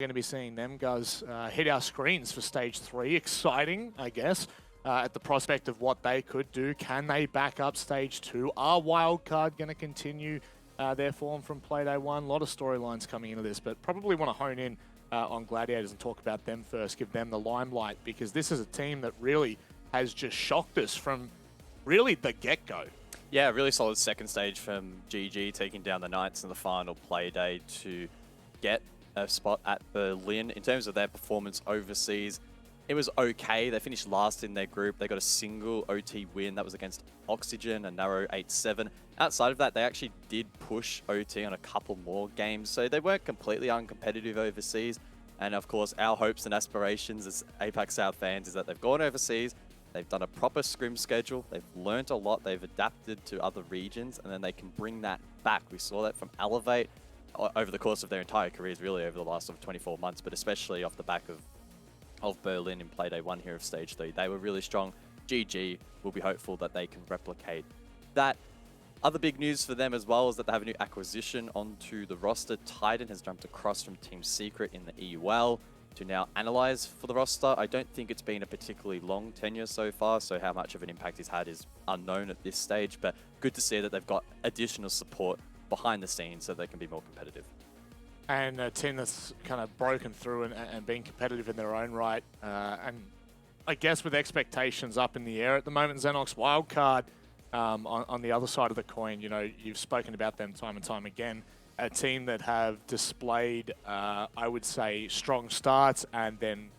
going to be seeing them guys hit our screens for Stage 3. Exciting, I guess, at the prospect of what they could do. Can they back up Stage 2? Are WILDCARD going to continue their form from Playday 1? A lot of storylines coming into this, but probably want to hone in on Gladiators and talk about them first, give them the limelight, because this is a team that really has just shocked us from really the get-go. Yeah, really solid second stage from GG, taking down the Knights in the final Playday to get a spot at Berlin. In terms of their performance overseas, it was okay. They finished last in their group. They got a single OT win. That was against Oxygen, a narrow 8-7. Outside of that, they actually did push OT on a couple more games, so they weren't completely uncompetitive overseas. And of course, our hopes and aspirations as APAC South fans is that they've gone overseas, they've done a proper scrim schedule, they've learnt a lot, they've adapted to other regions, and then they can bring that back. We saw that from Elevate over the course of their entire careers, really over the last sort of 24 months, but especially off the back of Berlin in Playday 1 here of Stage 3. They were really strong. GG will be hopeful that they can replicate that. Other big news for them as well is that they have a new acquisition onto the roster. Titan has jumped across from Team Secret in the EUL to now analyze for the roster. I don't think it's been a particularly long tenure so far, so how much of an impact he's had is unknown at this stage, but good to see that they've got additional support behind the scenes so they can be more competitive. And a team that's kind of broken through and being competitive in their own right. And I guess with expectations up in the air at the moment, Xenox WILDCARD on the other side of the coin, you know, you've spoken about them time and time again. A team that have displayed, I would say, strong starts and then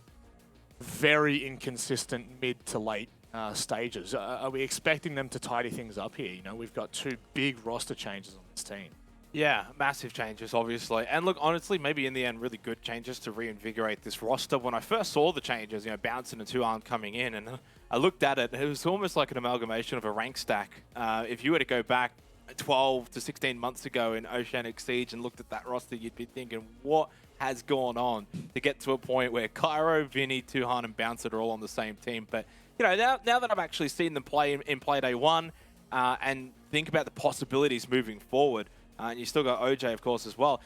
very inconsistent mid to late stages. Are we expecting them to tidy things up here? You know, we've got two big roster changes on this team. Yeah, massive changes, obviously. And look, honestly, maybe in the end, really good changes to reinvigorate this roster. When I first saw the changes, you know, Bouncing and 2 coming in, and I looked at it, it was almost like an amalgamation of a rank stack. If you were to go back 12 to 16 months ago in Oceanic Siege and looked at that roster, you'd be thinking, what has gone on to get to a point where Cairo, Vinny, Tuhan, and Bouncer are all on the same team? But, you know, now that I've actually seen them play in Playday 1 and think about the possibilities moving forward, and you still got OJ, of course, as well,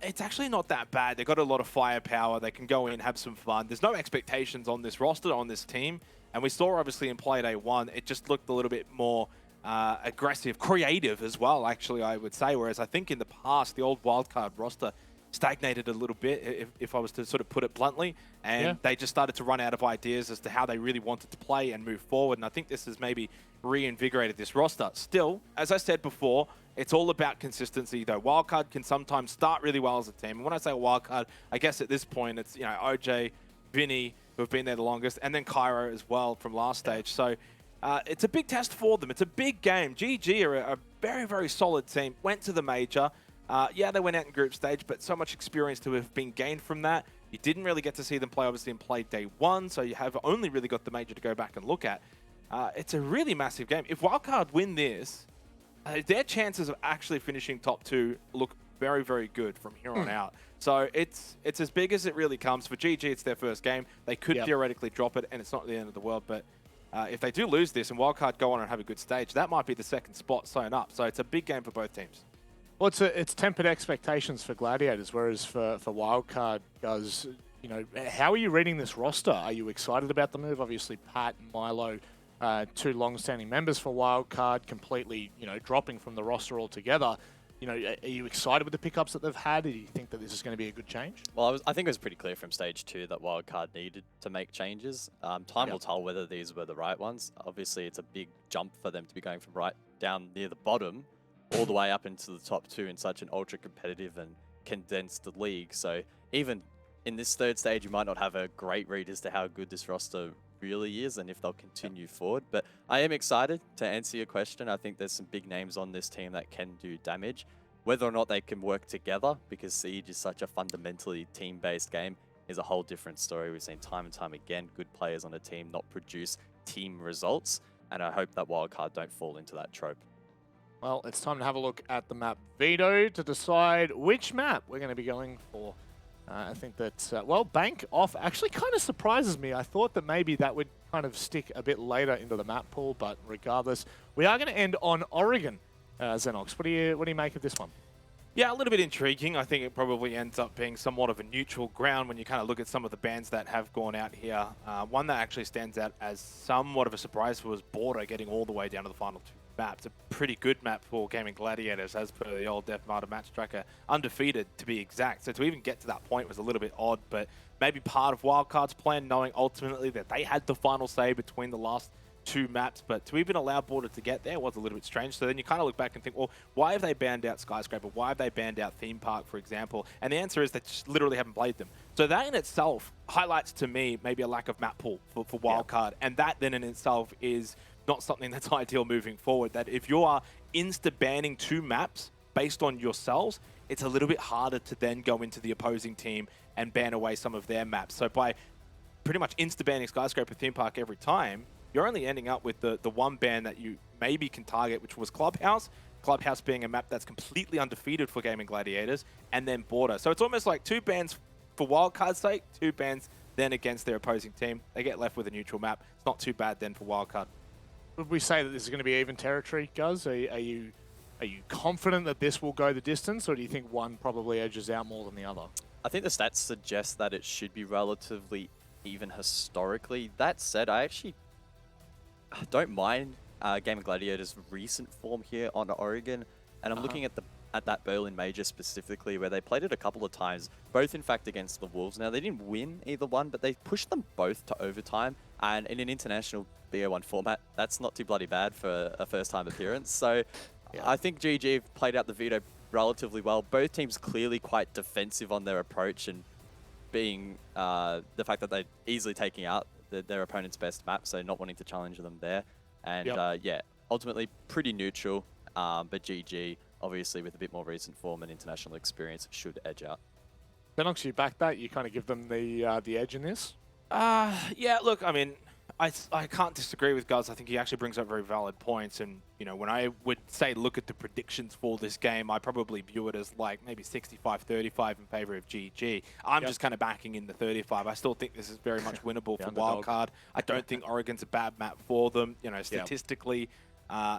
it's actually not that bad. They've got a lot of firepower. They can go in, have some fun. There's no expectations on this roster, on this team. And we saw, obviously, in Playday 1, it just looked a little bit more aggressive, creative as well, actually, I would say. Whereas I think in the past, the old WILDCARD roster stagnated a little bit, if I was to sort of put it bluntly. And they just started to run out of ideas as to how they really wanted to play and move forward. And I think this has maybe reinvigorated this roster. Still, as I said before, it's all about consistency, though. WILDCARD can sometimes start really well as a team. And when I say WILDCARD, I guess at this point, it's, you know, OJ, Vinny, who have been there the longest, and then Cairo as well from last stage. So it's a big test for them. It's a big game. GG are a very, very solid team. Went to the major. Yeah, they went out in group stage, but so much experience to have been gained from that. You didn't really get to see them play, obviously, in Playday 1, so you have only really got the major to go back and look at. It's a really massive game. If WILDCARD win this, their chances of actually finishing top 2 look very, very good from here on out. So it's as big as it really comes. For GG, it's their first game. They could theoretically drop it, and it's not the end of the world. But if they do lose this and WILDCARD go on and have a good stage, that might be the second spot sewn up. So it's a big game for both teams. Well, it's tempered expectations for Gladiators, whereas for WILDCARD, guys, you know, how are you reading this roster? Are you excited about the move? Obviously, Pat and Milo, two long-standing members for WILDCARD, completely, you know, dropping from the roster altogether. You know, are you excited with the pickups that they've had? Do you think that this is going to be a good change? Well, I think it was pretty clear from stage 2 that WILDCARD needed to make changes. Time will tell whether these were the right ones. Obviously, it's a big jump for them to be going from right down near the bottom all the way up into the top 2 in such an ultra-competitive and condensed league. So even in this third stage, you might not have a great read as to how good this roster really is and if they'll continue forward. But I am excited to answer your question. I think there's some big names on this team that can do damage. Whether or not they can work together, because Siege is such a fundamentally team-based game, is a whole different story. We've seen time and time again good players on a team not produce team results, and I hope that WILDCARD don't fall into that trope. Well, it's time to have a look at the map Veto to decide which map we're going to be going for. I think that, well, Bank off actually kind of surprises me. I thought that maybe that would kind of stick a bit later into the map pool, but regardless, we are going to end on Oregon, Xenox. What do you make of this one? Yeah, a little bit intriguing. I think it probably ends up being somewhat of a neutral ground when you kind of look at some of the bands that have gone out here. One that actually stands out as somewhat of a surprise was Border getting all the way down to the final 2 maps. A pretty good map for Gaming Gladiators, as per the old Death Martyr match tracker. Undefeated, to be exact. So to even get to that point was a little bit odd, but maybe part of Wildcard's plan, knowing ultimately that they had the final say between the last 2 maps, but to even allow Border to get there was a little bit strange. So then you kind of look back and think, well, why have they banned out Skyscraper? Why have they banned out Theme Park, for example? And the answer is they just literally haven't played them. So that in itself highlights to me maybe a lack of map pool for Wildcard. And that then in itself is not something that's ideal moving forward. That if you are insta-banning 2 maps based on yourselves, it's a little bit harder to then go into the opposing team and ban away some of their maps. So by pretty much insta-banning Skyscraper Theme Park every time, you're only ending up with the one ban that you maybe can target, which was Clubhouse. Clubhouse being a map that's completely undefeated for Gaming Gladiators, and then Border. So it's almost like 2 bans for Wildcard's sake, 2 bans then against their opposing team. They get left with a neutral map. It's not too bad then for Wildcard. Would we say that this is going to be even territory, Guz? Are you confident that this will go the distance, or do you think one probably edges out more than the other? I think the stats suggest that it should be relatively even historically. That said, I actually don't mind Gaming Gladiators' recent form here on Oregon, and I'm looking at that Berlin Major specifically, where they played it a couple of times, both in fact against the Wolves. Now they didn't win either one, but they pushed them both to overtime, and in an international BO1 format, that's not too bloody bad for a first-time appearance. So yeah. I think GG have played out the veto relatively well. Both teams clearly quite defensive on their approach, and being the fact that they're easily taking out their opponent's best map, so not wanting to challenge them there. And yeah, ultimately pretty neutral, but GG, obviously with a bit more recent form and international experience, should edge out. Xenox, you back that? You kind of give them the edge in this? Yeah, look, I mean, I can't disagree with Guz. I think he actually brings up very valid points. And, you know, when I would say look at the predictions for this game, I probably view it as like maybe 65-35 in favor of GG. I'm just kind of backing in the 35. I still think this is very much winnable for Wildcard. I don't think Oregon's a bad map for them. You know, statistically,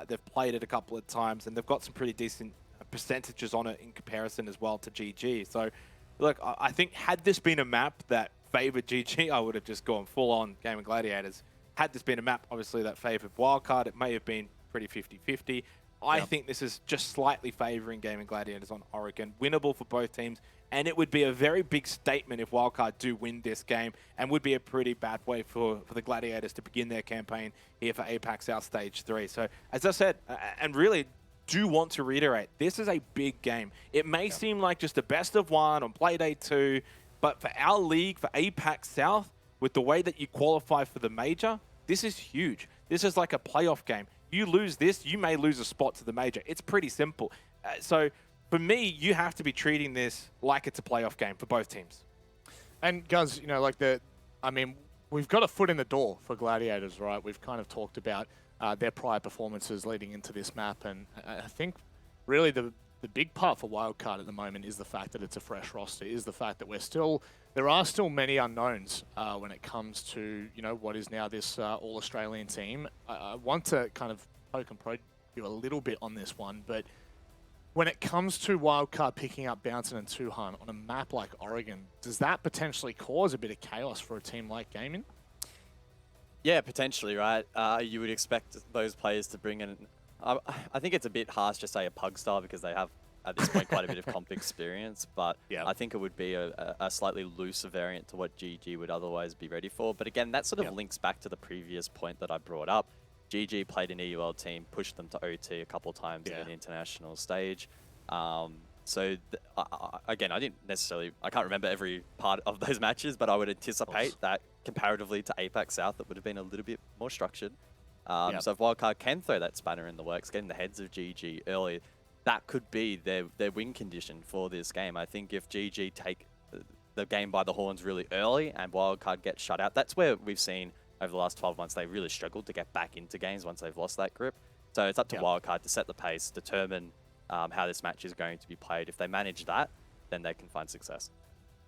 they've played it a couple of times and they've got some pretty decent percentages on it in comparison as well to GG. So, look, I think had this been a map that favored GG, I would have just gone full on Gaming Gladiators. Had this been a map, obviously, that favored Wildcard, it may have been pretty 50-50. I think this is just slightly favoring Gaming Gladiators on Oregon. Winnable for both teams, and it would be a very big statement if Wildcard do win this game, and would be a pretty bad way for the Gladiators to begin their campaign here for APAC South Stage 3. So, as I said, and really do want to reiterate, this is a big game. It may seem like just a best of one on Playday 2, but for our league, for APAC South, with the way that you qualify for the major, this is huge. This is like a playoff game. You lose this, you may lose a spot to the major. It's pretty simple. So for me, you have to be treating this like it's a playoff game for both teams. And Guz, you know, like I mean, we've got a foot in the door for Gladiators, right? We've kind of talked about their prior performances leading into this map, and I think really the big part for Wildcard at the moment is the fact that it's a fresh roster, is the fact that there are still many unknowns when it comes to, you know, what is now this all-Australian team. I want to kind of poke and prod you a little bit on this one, but when it comes to Wildcard picking up Bouncin and Tuhan on a map like Oregon, does that potentially cause a bit of chaos for a team like GAIMIN? Yeah, potentially, right? You would expect those players to bring in... I think it's a bit harsh to say a pug style because they have, at this point, quite a bit of comp experience, but I think it would be a slightly looser variant to what GG would otherwise be ready for. But again, that sort of links back to the previous point that I brought up. GG played an EUL team, pushed them to OT a couple of times at an international stage. So again, I can't remember every part of those matches, but I would anticipate that comparatively to APAC South, it would have been a little bit more structured. So if Wildcard can throw that spanner in the works, getting the heads of GG early, that could be their win condition for this game. I think if GG take the game by the horns really early and Wildcard gets shut out, that's where we've seen over the last 12 months they really struggled to get back into games once they've lost that grip. So it's up to Wildcard to set the pace, determine how this match is going to be played. If they manage that, then they can find success.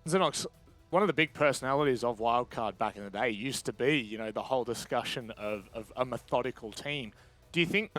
Xenox, one of the big personalities of Wildcard back in the day used to be, you know, the whole discussion of a methodical team. Do you think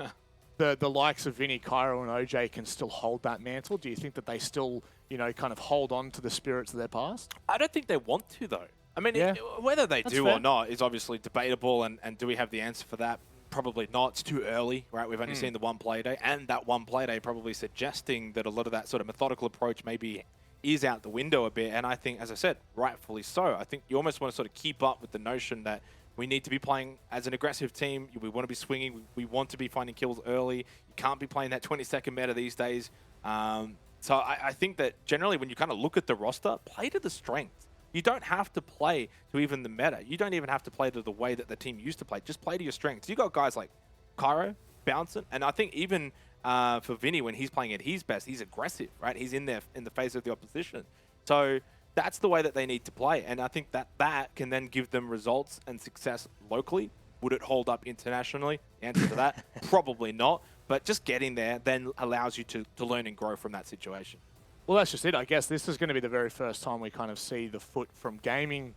the likes of Vinny, Cairo, and OJ can still hold that mantle? Do you think that they still, kind of hold on to the spirits of their past? I don't think they want to, though. I mean, Yeah. whether they That's do fair. or not is obviously debatable, and do we have the answer for that? Probably not. It's too early, right? We've only seen the one play day, and that one play day probably suggesting that a lot of that sort of methodical approach maybe is out the window a bit. And I think, as I said, rightfully so. I think you almost want to sort of keep up with the notion that we need to be playing as an aggressive team. We want to be swinging. We want to be finding kills early. You can't be playing that 20-second meta these days. So I think that generally when you kind of look at the roster, play to the strengths. You don't have to play to even the meta. You don't even have to play to the way that the team used to play. Just play to your strengths. You got guys like Cairo, Bouncing, and I think even for Vinny, when he's playing at his best, he's aggressive, right? He's in there in the face of the opposition. So that's the way that they need to play. And I think that that can then give them results and success locally. Would it hold up internationally? The answer to that, probably not. But just getting there then allows you to learn and grow from that situation. Well, that's just it. I guess this is going to be the very first time we kind of see the foot from Gaming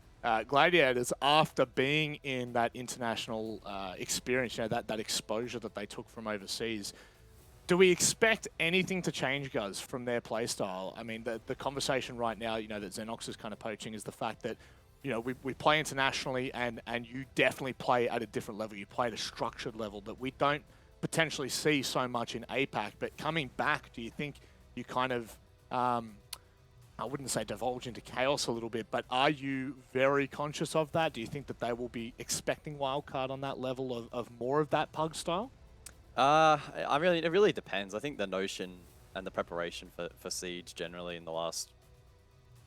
Gladiators after being in that international experience, that exposure that they took from overseas. Do we expect anything to change, guys, from their playstyle? I mean, the conversation right now, that Xenox is kind of poaching is the fact that, we play internationally and you definitely play at a different level. You play at a structured level that we don't potentially see so much in APAC. But coming back, do you think you kind of, I wouldn't say divulge into chaos a little bit, but are you very conscious of that? Do you think that they will be expecting Wildcard on that level of more of that pug style? It really depends. I think the notion and the preparation for Siege generally in the last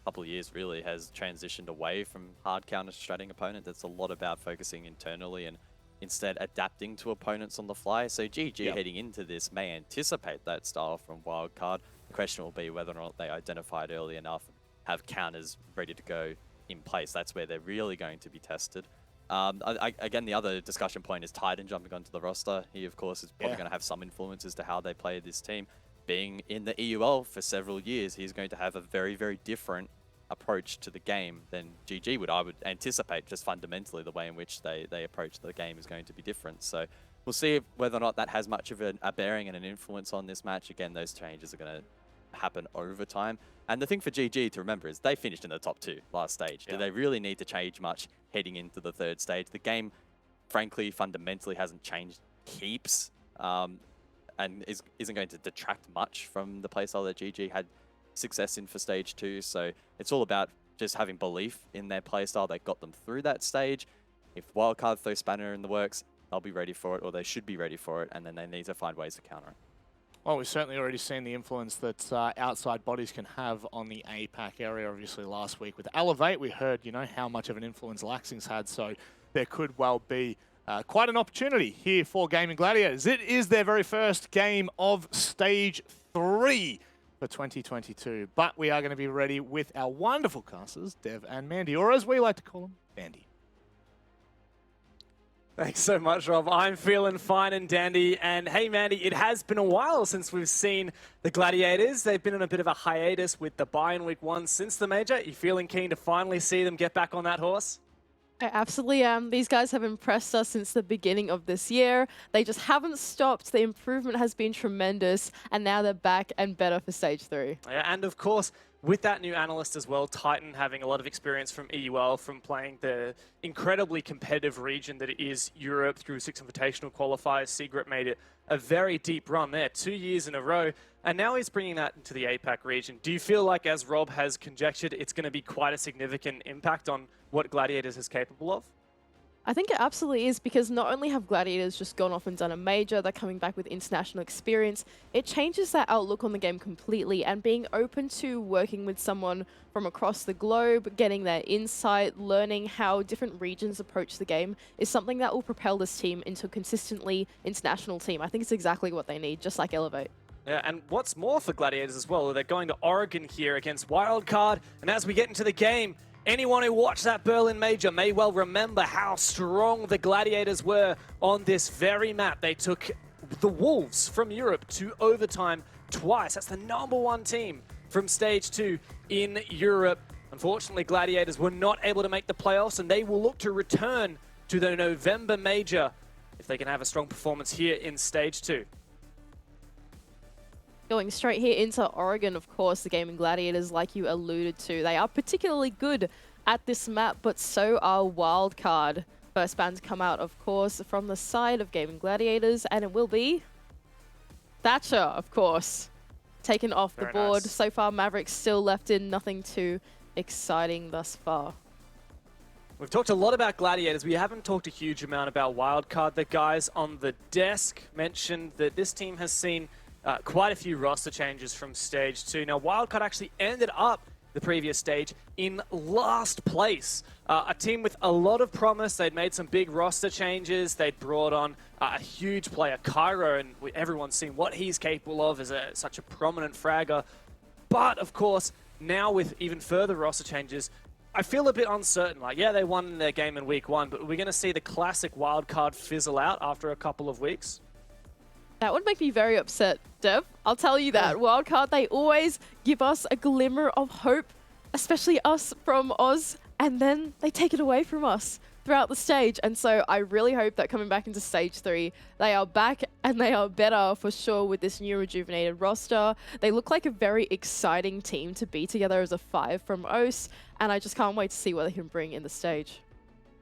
couple of years really has transitioned away from hard counter-stratting opponents. It's a lot about focusing internally and instead adapting to opponents on the fly. So GG heading into this may anticipate that style from Wildcard. The question will be whether or not they identify it early enough and have counters ready to go in place. That's where they're really going to be tested. Again, the other discussion point is Titan jumping onto the roster. He, of course, is probably going to have some influence as to how they play this team. Being in the EUL for several years, he's going to have a very, very different approach to the game than GG would. I would anticipate just fundamentally the way in which they approach the game is going to be different. So we'll see whether or not that has much of a bearing and an influence on this match. Again, those changes are going to happen over time. And the thing for GG to remember is they finished in the top 2 last stage. Do they really need to change much heading into the 3rd stage? The game, frankly, fundamentally hasn't changed heaps and isn't going to detract much from the playstyle that GG had success in for stage 2. So it's all about just having belief in their playstyle that got them through that stage. If Wildcard throw spanner in the works, they'll be ready for it, or they should be ready for it, and then they need to find ways to counter it. Well, we've certainly already seen the influence that outside bodies can have on the APAC area. Obviously, last week with Elevate, we heard, how much of an influence Laxing's had. So there could well be quite an opportunity here for Gaming Gladiators. It is their very first game of Stage 3 for 2022. But we are going to be ready with our wonderful casters, Dev and Mandy, or as we like to call them, Mandy. Thanks so much, Rob. I'm feeling fine and dandy. And hey, Mandy, it has been a while since we've seen the Gladiators. They've been on a bit of a hiatus with the bye in week 1 since the major. You feeling keen to finally see them get back on that horse? I absolutely am. These guys have impressed us since the beginning of this year. They just haven't stopped. The improvement has been tremendous. And now they're back and better for Stage 3. Yeah, and of course, with that new analyst as well, Titan having a lot of experience from EUL, from playing the incredibly competitive region that it is Europe through 6 Invitational qualifiers. Secret made it a very deep run there, 2 years in a row. And now he's bringing that into the APAC region. Do you feel like, as Rob has conjectured, it's going to be quite a significant impact on what Gladiators is capable of? I think it absolutely is, because not only have Gladiators just gone off and done a major, they're coming back with international experience. It changes that outlook on the game completely, and being open to working with someone from across the globe, getting their insight, learning how different regions approach the game is something that will propel this team into a consistently international team. I think it's exactly what they need, just like Elevate. Yeah, and what's more for Gladiators as well, they're going to Oregon here against Wildcard, and as we get into the game, anyone who watched that Berlin Major may well remember how strong the Gladiators were on this very map. They took the Wolves from Europe to overtime twice. That's the #1 team from Stage 2 in Europe. Unfortunately, Gladiators were not able to make the playoffs, and they will look to return to the November Major if they can have a strong performance here in Stage 2. Going straight here into Oregon, of course, the Gaming Gladiators, like you alluded to. They are particularly good at this map, but so are WILDCARD. First ban to come out, of course, from the side of Gaming Gladiators, and it will be Thatcher, of course, taken off the board. Nice. So far, Mavericks still left in, nothing too exciting thus far. We've talked a lot about Gladiators. We haven't talked a huge amount about WILDCARD. The guys on the desk mentioned that this team has seen quite a few roster changes from Stage 2. Now, WILDCARD actually ended up the previous stage in last place. A team with a lot of promise. They'd made some big roster changes. They'd brought on a huge player, Cairo, and everyone's seen what he's capable of as such a prominent fragger. But, of course, now with even further roster changes, I feel a bit uncertain. Like, yeah, they won their game in week 1, but we're going to see the classic WILDCARD fizzle out after a couple of weeks. That would make me very upset, Dev. I'll tell you that. WILDCARD, they always give us a glimmer of hope, especially us from Oz, and then they take it away from us throughout the stage. And so I really hope that coming back into Stage 3, they are back and they are better for sure with this new rejuvenated roster. They look like a very exciting team to be together as a 5 from OS, and I just can't wait to see what they can bring in the stage.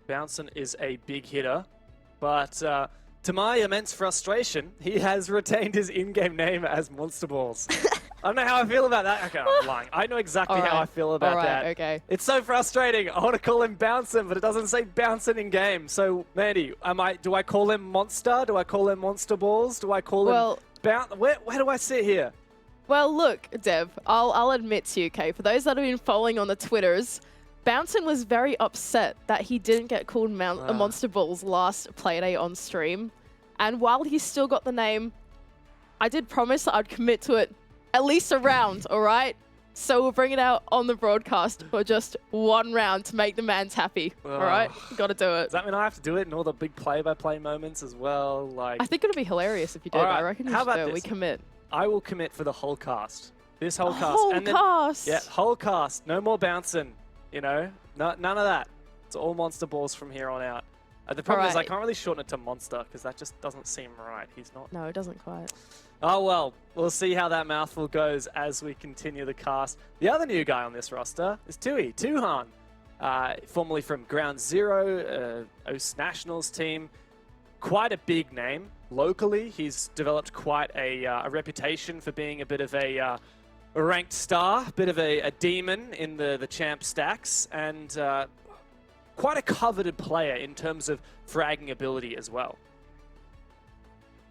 Bouncin is a big hitter, but to my immense frustration, he has retained his in-game name as Monster Balls. I don't know how I feel about that. Okay, I'm lying. I know exactly how I feel about that. Okay. It's so frustrating. I want to call him Bouncin, but it doesn't say Bouncin in game. So, Mandy, do I call him Monster? Do I call him Monster Balls? Do I call him Bounce? Where do I sit here? Well, look, Dev, I'll admit to you, okay, for those that have been following on the Twitters, Bouncin was very upset that he didn't get called Monster Balls last Playday on stream. And while he's still got the name, I did promise that I'd commit to it at least a round, all right? So we'll bring it out on the broadcast for just one round to make the mans happy, all right? Gotta do it. Does that mean I have to do it in all the big play-by-play moments as well? Like, I think it'll be hilarious if you did. All right, I reckon you how should about do it. We this? commit. I will commit for the whole cast. This whole cast. Whole and then, cast. Yeah, whole cast. No more Bouncin, you know? None of that. It's all Monster Balls from here on out. The problem is I can't really shorten it to Monster because that just doesn't seem right. He's not. No, it doesn't quite. Oh, well, we'll see how that mouthful goes as we continue the cast. The other new guy on this roster is Tuhan, formerly from Ground Zero, OS Nationals team. Quite a big name. Locally, he's developed quite a reputation for being a bit of a ranked star, a bit of a demon in the champ stacks, and quite a coveted player in terms of fragging ability as well.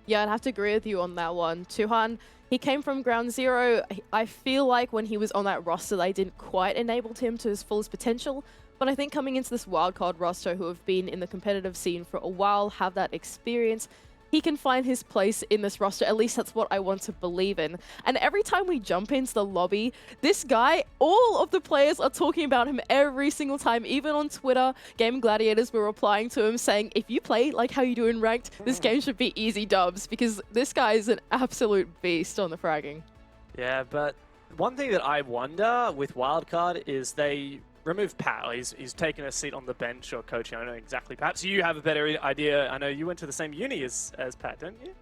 Yeah, I'd have to agree with you on that one. Tuhan, he came from Ground Zero. I feel like when he was on that roster, they didn't quite enable him to his fullest potential. But I think coming into this wildcard roster, who have been in the competitive scene for a while, have that experience, he can find his place in this roster. At least that's what I want to believe in. And every time we jump into the lobby, this guy, all of the players are talking about him every single time. Even on Twitter, Gaming Gladiators were replying to him saying, if you play like how you do in Ranked, this game should be easy dubs, because this guy is an absolute beast on the fragging. Yeah, but one thing that I wonder with WILDCARD is they remove Pat. He's taken a seat on the bench or coaching. I don't know exactly. Perhaps you have a better idea. I know you went to the same uni as Pat, don't you?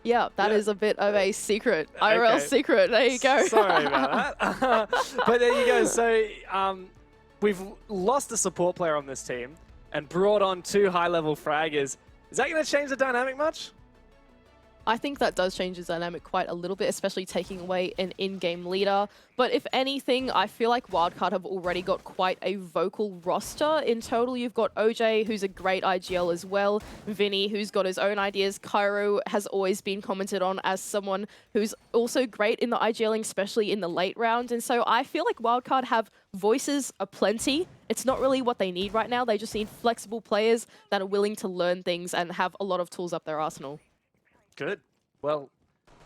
Yeah, that is a bit of a secret. IRL secret. There you go. Sorry about that. But there you go. So we've lost a support player on this team and brought on 2 high-level fraggers. Is that going to change the dynamic much? I think that does change the dynamic quite a little bit, especially taking away an in-game leader. But if anything, I feel like WILDCARD have already got quite a vocal roster. In total, you've got OJ, who's a great IGL as well. Vinny, who's got his own ideas. Cairo has always been commented on as someone who's also great in the IGLing, especially in the late round. And so I feel like WILDCARD have voices aplenty. It's not really what they need right now. They just need flexible players that are willing to learn things and have a lot of tools up their arsenal. Good. Well,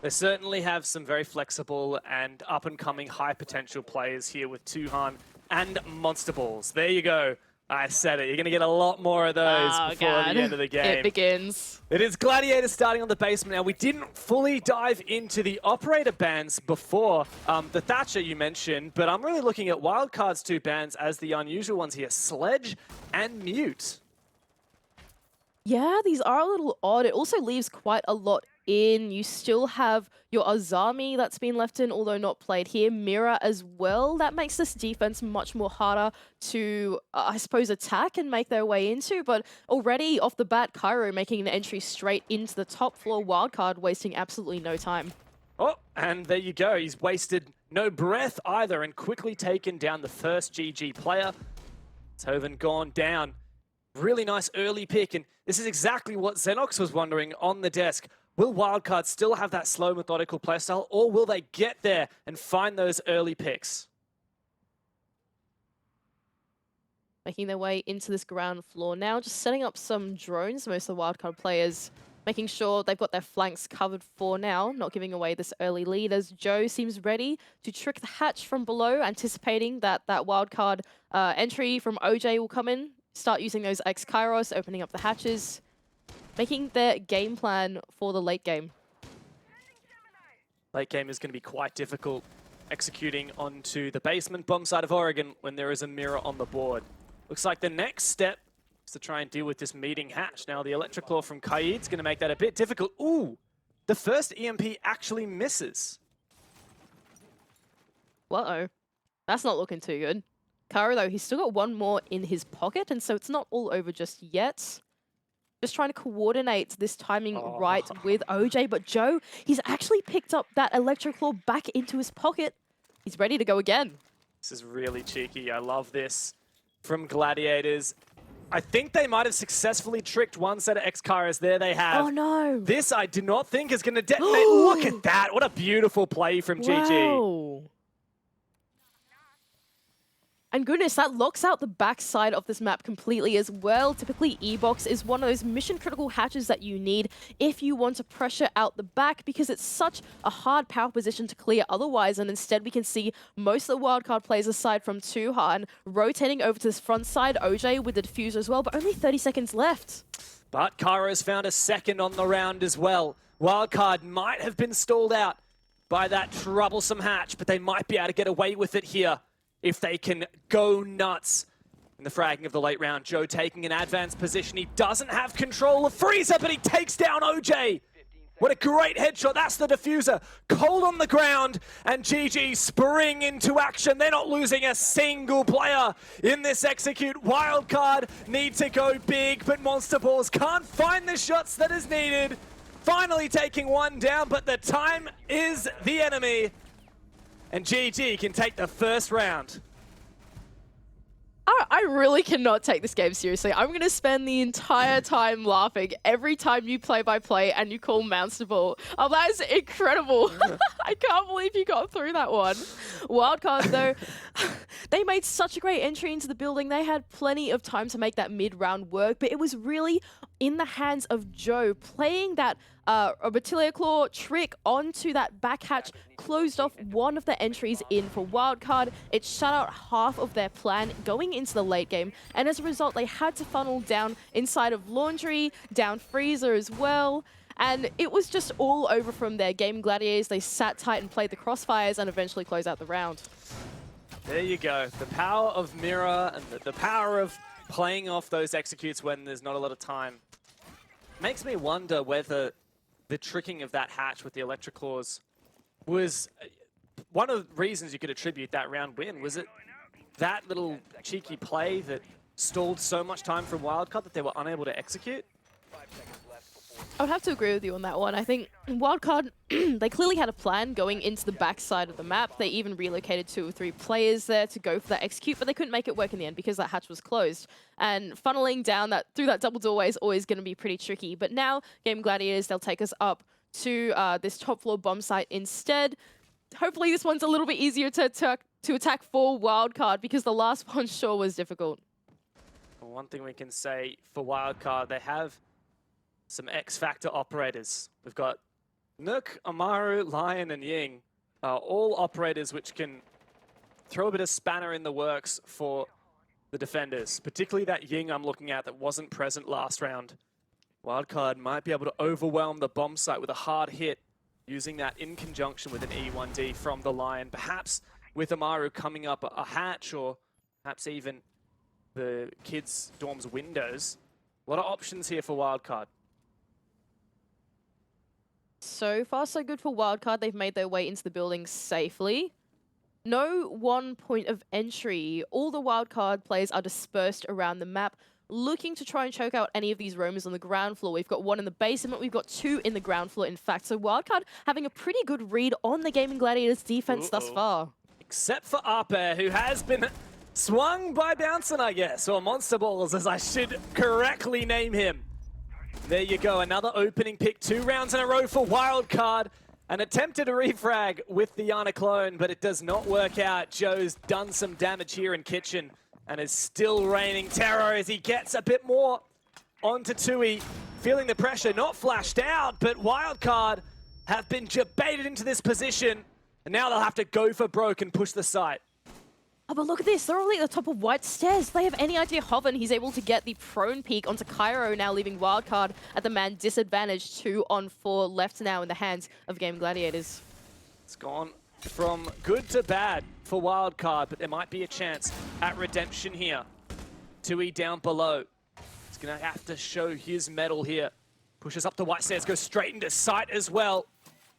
they certainly have some very flexible and up-and-coming high-potential players here with Tuhan and Monster Balls. There you go. I said it. You're going to get a lot more of those before the end of the game. It begins. It is Gladiators starting on the basement now. We didn't fully dive into the operator bans before the Thatcher you mentioned, but I'm really looking at WILDCARD's 2 bans as the unusual ones here, Sledge and Mute. Yeah, these are a little odd. It also leaves quite a lot in. You still have your Azami that's been left in, although not played here. Mira as well. That makes this defense much more harder to, I suppose, attack and make their way into. But already off the bat, Cairo making an entry straight into the top floor wildcard, wasting absolutely no time. Oh, and there you go. He's wasted no breath either and quickly taken down the first GG player. Toven gone down. Really nice early pick, and this is exactly what Xenox was wondering on the desk. Will Wildcard still have that slow, methodical playstyle, or will they get there and find those early picks? Making their way into this ground floor now, just setting up some drones, most of the Wildcard players making sure they've got their flanks covered for now, not giving away this early lead as Joe seems ready to trick the hatch from below, anticipating that that Wildcard entry from OJ will come in. Start using those X-Kairos, opening up the hatches, making their game plan for the late game. Late game is going to be quite difficult, executing onto the basement bomb side of Oregon when there is a mirror on the board. Looks like the next step is to try and deal with this meeting hatch. Now the Electric Claw from Kaid's going to make that a bit difficult. Ooh, the first EMP actually misses. Uh-oh. That's not looking too good. Kara, though, he's still got one more in his pocket, and so it's not all over just yet. Just trying to coordinate this timing right with OJ, but Joe, he's actually picked up that Electric Claw back into his pocket. He's ready to go again. This is really cheeky. I love this from Gladiators. I think they might have successfully tricked one set of X-Kairos. There they have. Oh, no. This I do not think is going to detonate. Look at that. What a beautiful play from GG. Wow. And goodness, that locks out the backside of this map completely as well. Typically, E-Box is one of those mission-critical hatches that you need if you want to pressure out the back, because it's such a hard power position to clear otherwise. And instead, we can see most of the wildcard players, aside from Tuhan, rotating over to this front side. OJ with the diffuser as well, but only 30 seconds left. But Kairo's found a second on the round as well. Wildcard might have been stalled out by that troublesome hatch, but they might be able to get away with it here if they can go nuts in the fragging of the late round. Joe taking an advanced position. He doesn't have control of Freezer, but he takes down OJ. What a great headshot. That's the diffuser. Cold on the ground, and GG spring into action. They're not losing a single player in this execute. Wildcard need to go big, but Monster Balls can't find the shots that is needed. Finally taking one down, but the time is the enemy. And GG can take the first round. I really cannot take this game seriously. I'm going to spend the entire time laughing every time you play-by-play and you call Monster Ball. Oh, that is incredible. I can't believe you got through that one. Wildcard, though, they made such a great entry into the building. They had plenty of time to make that mid-round work, but it was really in the hands of Joe playing that Batilia Claw trick onto that back hatch, closed off one of the entries in for Wildcard. It shut out half of their plan going into the late game, and as a result, they had to funnel down inside of Laundry, down Freezer as well, and it was just all over from there. GAIMIN Gladiators, they sat tight and played the crossfires and eventually closed out the round. There you go. The power of Mirror and the power of playing off those executes when there's not a lot of time makes me wonder whether the tricking of that hatch with the Electric Claws was one of the reasons you could attribute that round win. Was it that little cheeky play that stalled so much time from Wildcard that they were unable to execute? I would have to agree with you on that one. I think Wildcard, they clearly had a plan going into the backside of the map. They even relocated 2 or 3 players there to go for that execute, but they couldn't make it work in the end because that hatch was closed. And funneling down through that double doorway is always going to be pretty tricky. But now, GAIMIN Gladiators, they'll take us up to this top floor bomb site instead. Hopefully this one's a little bit easier to attack for Wildcard, because the last one sure was difficult. Well, one thing we can say for Wildcard, they have some X-Factor operators. We've got Nook, Amaru, Lion, and Ying. All operators which can throw a bit of spanner in the works for the defenders. Particularly that Ying I'm looking at that wasn't present last round. Wildcard might be able to overwhelm the bomb site with a hard hit, using that in conjunction with an E1D from the Lion. Perhaps with Amaru coming up a hatch, or perhaps even the kids' dorms windows. A lot of options here for Wildcard. So far, so good for Wildcard. They've made their way into the building safely. No one point of entry. All the Wildcard players are dispersed around the map, looking to try and choke out any of these roamers on the ground floor. We've got one in the basement, we've got two in the ground floor, in fact. So Wildcard having a pretty good read on the Gaming Gladiators defense thus far. Except for APAC, who has been swung by Bouncing, I guess, or Monster Balls, as I should correctly name him. There you go, another opening pick, 2 rounds in a row for Wildcard. An attempted refrag with the Yana clone, but it does not work out. Joe's done some damage here in Kitchen and is still raining terror as he gets a bit more onto Tui. Feeling the pressure, not flashed out, but Wildcard have been baited into this position. And now they'll have to go for broke and push the site. Oh, but look at this. They're already at the top of White Stairs. They have any idea Hoven. He's able to get the prone peek onto Cairo, now leaving Wildcard at the man disadvantage. 2 on 4 left now in the hands of Game Gladiators. It's gone from good to bad for Wildcard, but there might be a chance at redemption here. Tui down below. He's going to have to show his mettle here. Pushes up the White Stairs, goes straight into sight as well.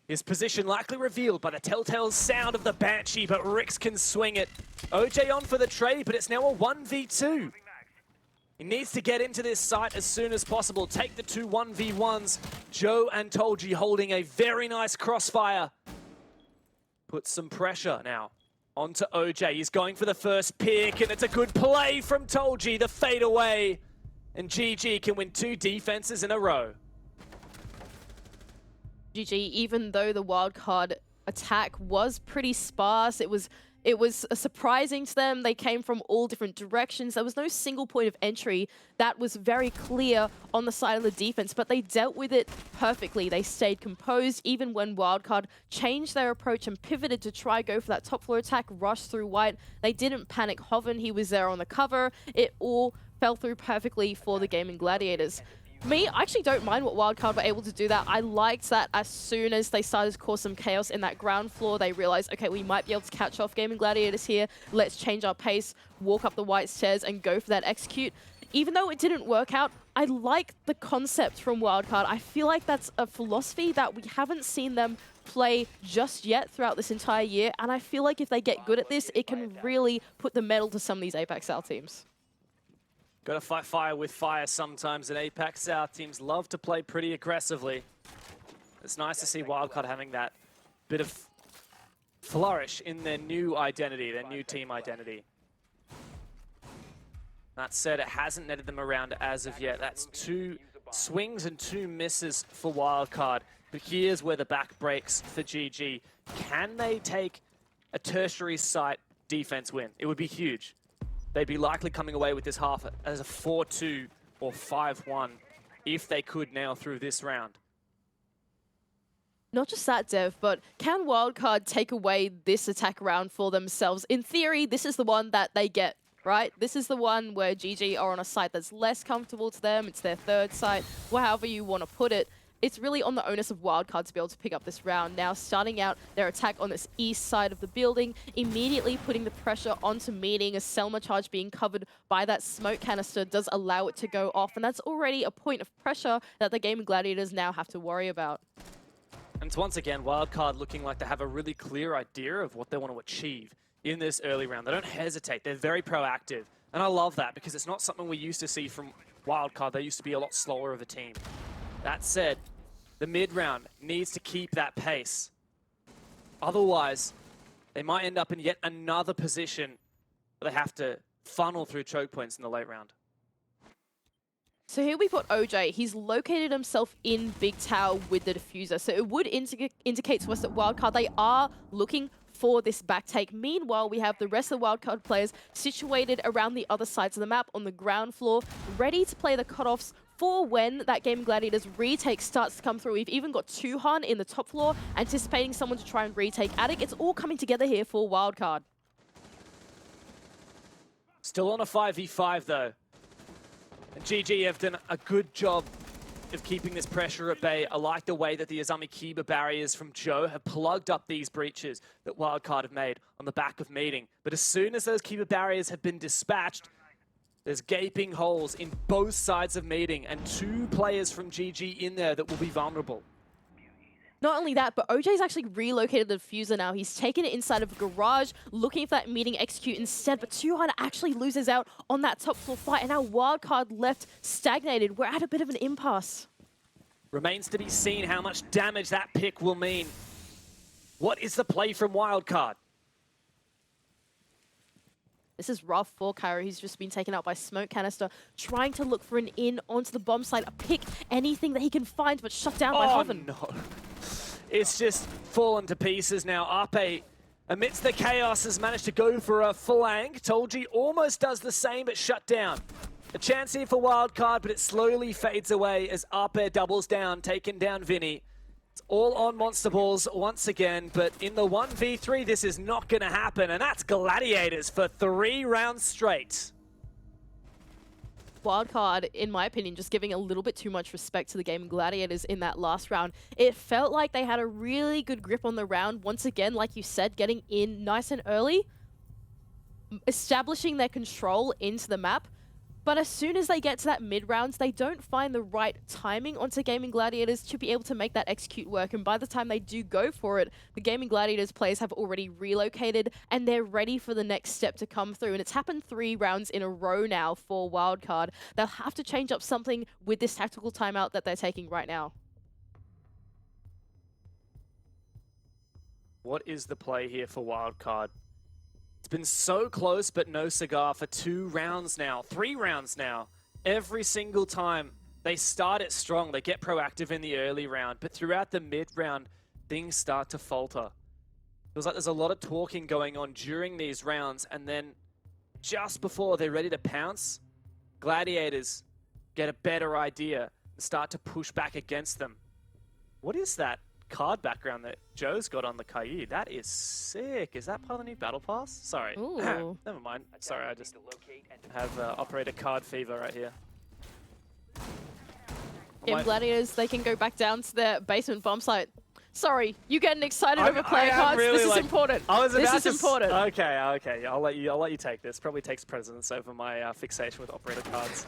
His position likely revealed by the telltale sound of the Banshee, but Rix can swing it. OJ on for the trade, but it's now a 1v2. He needs to get into this site as soon as possible. Take the 2 1v1s. Joe and Tolji holding a very nice crossfire. Put some pressure now onto OJ. He's going for the first pick, and it's a good play from Tolji. The fade away, and GG can win 2 defenses in a row. GG, even though the Wildcard attack was pretty sparse, it was surprising to them. They came from all different directions. There was no single point of entry that was very clear on the side of the defense, but they dealt with it perfectly. They stayed composed, even when Wildcard changed their approach and pivoted to try go for that top floor attack, rush through White. They didn't panic Hoven. He was there on the cover. It all fell through perfectly for the Gaming Gladiators. Me, I actually don't mind what Wildcard were able to do that. I liked that as soon as they started to cause some chaos in that ground floor, they realized, okay, we might be able to catch off Gaming Gladiators here. Let's change our pace, walk up the White Stairs, and go for that execute. Even though it didn't work out, I like the concept from Wildcard. I feel like that's a philosophy that we haven't seen them play just yet throughout this entire year, and I feel like if they get good at this, it can really put the medal to some of these APAC South teams. Got to fight fire with fire sometimes, and APAC South teams love to play pretty aggressively. It's nice to see Wildcard having that bit of flourish in their new identity, their new team identity. That said, it hasn't netted them around as of yet. That's 2 swings and 2 misses for Wildcard. But here's where the back breaks for GG. Can they take a tertiary site defense win? It would be huge. They'd be likely coming away with this half as a 4-2 or 5-1 if they could now through this round. Not just that, Dev, but can Wildcard take away this attack round for themselves? In theory, this is the one that they get, right? This is the one where GG are on a site that's less comfortable to them. It's their 3rd site, however you want to put it. It's really on the onus of Wildcard to be able to pick up this round. Now, starting out their attack on this east side of the building, immediately putting the pressure onto Meeting. A Selma charge being covered by that smoke canister does allow it to go off, and that's already a point of pressure that the Gaming Gladiators now have to worry about. And it's once again, Wildcard looking like they have a really clear idea of what they want to achieve in this early round. They don't hesitate. They're very proactive. And I love that because it's not something we used to see from Wildcard. They used to be a lot slower of a team. That said, the mid-round needs to keep that pace. Otherwise, they might end up in yet another position where they have to funnel through choke points in the late round. So here we've got OJ. He's located himself in Big Tower with the diffuser. So it would indicate to us that Wildcard, they are looking for this back take. Meanwhile, we have the rest of the Wildcard players situated around the other sides of the map on the ground floor, ready to play the cutoffs for when that Gaming Gladiators retake starts to come through. We've even got Tuhan in the top floor, anticipating someone to try and retake Attic. It's all coming together here for Wildcard. Still on a 5v5 though. And GG have done a good job of keeping this pressure at bay. I like the way that the Azami Kiba barriers from Joe have plugged up these breaches that Wildcard have made on the back of Meeting. But as soon as those Kiba barriers have been dispatched, there's gaping holes in both sides of Meeting and 2 players from GG in there that will be vulnerable. Not only that, but OJ's actually relocated the diffuser now. He's taken it inside of a garage, looking for that meeting execute instead, but 200 actually loses out on that top floor fight, and now Wildcard left stagnated. We're at a bit of an impasse. Remains to be seen how much damage that pick will mean. What is the play from Wildcard? This is rough for Cairo. He's just been taken out by Smoke Canister, trying to look for an in onto the bomb site, a pick, anything that he can find, but shut down by Hoven. No. It's just fallen to pieces now. Ape, amidst the chaos, has managed to go for a flank. Tolji almost does the same, but shut down. A chance here for Wildcard, but it slowly fades away as Ape doubles down, taking down Vinny. It's all on Monster Balls once again, but in the 1v3, this is not going to happen, and that's Gladiators for 3 rounds straight. Wildcard, in my opinion, just giving a little bit too much respect to the GAIMIN Gladiators in that last round. It felt like they had a really good grip on the round. Once again, like you said, getting in nice and early, establishing their control into the map. But as soon as they get to that mid-rounds, they don't find the right timing onto GAIMIN Gladiators to be able to make that execute work. And by the time they do go for it, the GAIMIN Gladiators players have already relocated and they're ready for the next step to come through. And it's happened 3 rounds in a row now for Wildcard. They'll have to change up something with this tactical timeout that they're taking right now. What is the play here for Wildcard? It's been so close, but no cigar for 2 rounds now, 3 rounds now. Every single time they start it strong, they get proactive in the early round, but throughout the mid-round, things start to falter. Feels like there's a lot of talking going on during these rounds, and then just before they're ready to pounce, Gladiators get a better idea and start to push back against them. What is that card background that Joe's got on the Caillou? That is sick. Is that part of the new battle pass? Sorry. Ooh. Never mind. Sorry, I just have operator card fever right here. GAIMIN Gladiators, they can go back down to their basement bomb site. Sorry, you getting excited over player cards? Really, this is important. This is important. Okay. I'll let you take this. Probably takes precedence over my fixation with operator cards.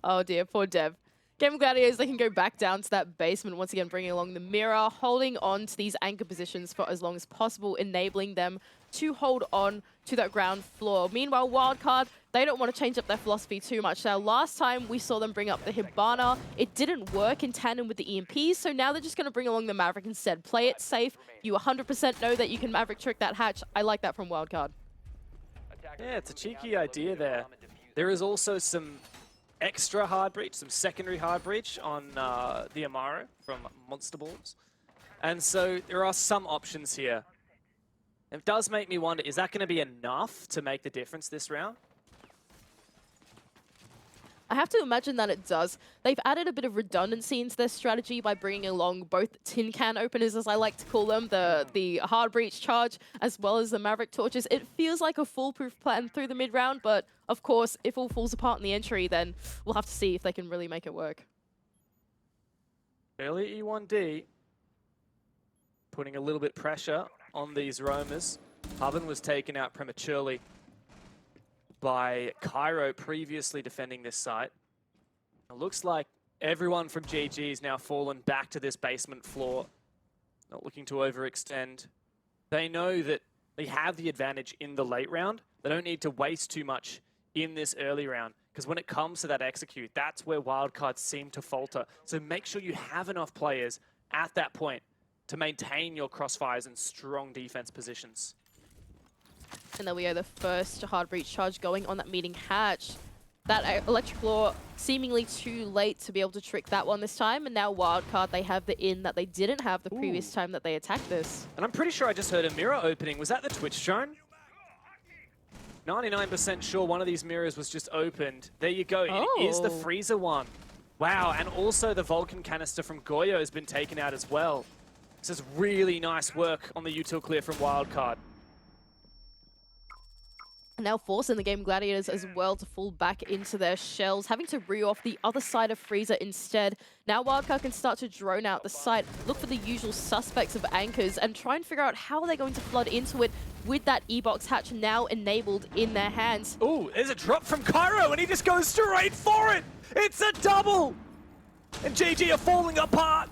Oh dear, poor Dev. GAIMIN Gladiators, they can go back down to that basement, once again bringing along the mirror, holding on to these anchor positions for as long as possible, enabling them to hold on to that ground floor. Meanwhile, Wildcard, they don't want to change up their philosophy too much. Now, last time we saw them bring up the Hibana, it didn't work in tandem with the EMPs, so now they're just going to bring along the Maverick instead. Play it safe. You 100% know that you can Maverick trick that hatch. I like that from Wildcard. Yeah, it's a cheeky idea there. There is also some extra hard breach, some secondary hard breach on the Amaro from Monster Balls. And so there are some options here. It does make me wonder, is that going to be enough to make the difference this round? I have to imagine that it does. They've added a bit of redundancy into their strategy by bringing along both tin can openers, as I like to call them, the hard breach charge, as well as the Maverick torches. It feels like a foolproof plan through the mid-round, but of course, if all falls apart in the entry, then we'll have to see if they can really make it work. Early E1D, putting a little bit pressure on these roamers. Hoven was taken out prematurely by Cairo, previously defending this site. It looks like everyone from GG is now fallen back to this basement floor, not looking to overextend. They know that they have the advantage in the late round. They don't need to waste too much in this early round, because when it comes to that execute, that's where wildcards seem to falter. So make sure you have enough players at that point to maintain your crossfires and strong defense positions. And there we go, the first hard breach charge going on that meeting hatch. That electric law seemingly too late to be able to trick that one this time, and now Wildcard, they have the in that they didn't have the previous time that they attacked this. And I'm pretty sure I just heard a mirror opening. Was that the Twitch drone? 99% sure one of these mirrors was just opened. There you go, It is the freezer one. Wow, and also the Vulcan canister from Goyo has been taken out as well. This is really nice work on the util clear from Wildcard. Now forcing the GAIMIN Gladiators as well to fall back into their shells, having to re-off the other side of Freezer instead. Now Wildcard can start to drone out the site, look for the usual suspects of anchors, and try and figure out how they're going to flood into it with that E-box hatch now enabled in their hands. Ooh, there's a drop from Cairo, and he just goes straight for it! It's a double! And GG are falling apart!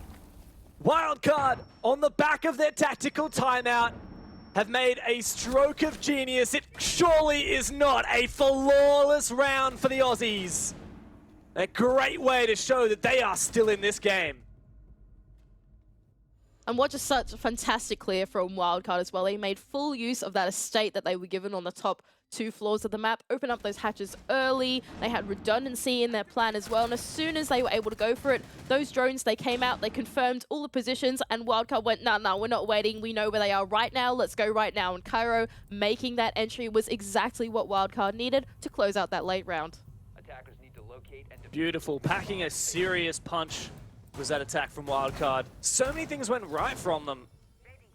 WILDCARD, on the back of their tactical timeout, have made a stroke of genius. It surely is not a flawless round for the Aussies. A great way to show that they are still in this game. And what just such a fantastic clear from WILDCARD as well. They made full use of that estate that they were given on the top 2 floors of the map, open up those hatches early. They had redundancy in their plan as well. And as soon as they were able to go for it, those drones, they came out, they confirmed all the positions, and WILDCARD went, nah, we're not waiting. We know where they are right now. Let's go right now. And Cairo making that entry was exactly what WILDCARD needed to close out that late round. Attackers need to locate and Beautiful, packing a serious punch was that attack from WILDCARD. So many things went right from them.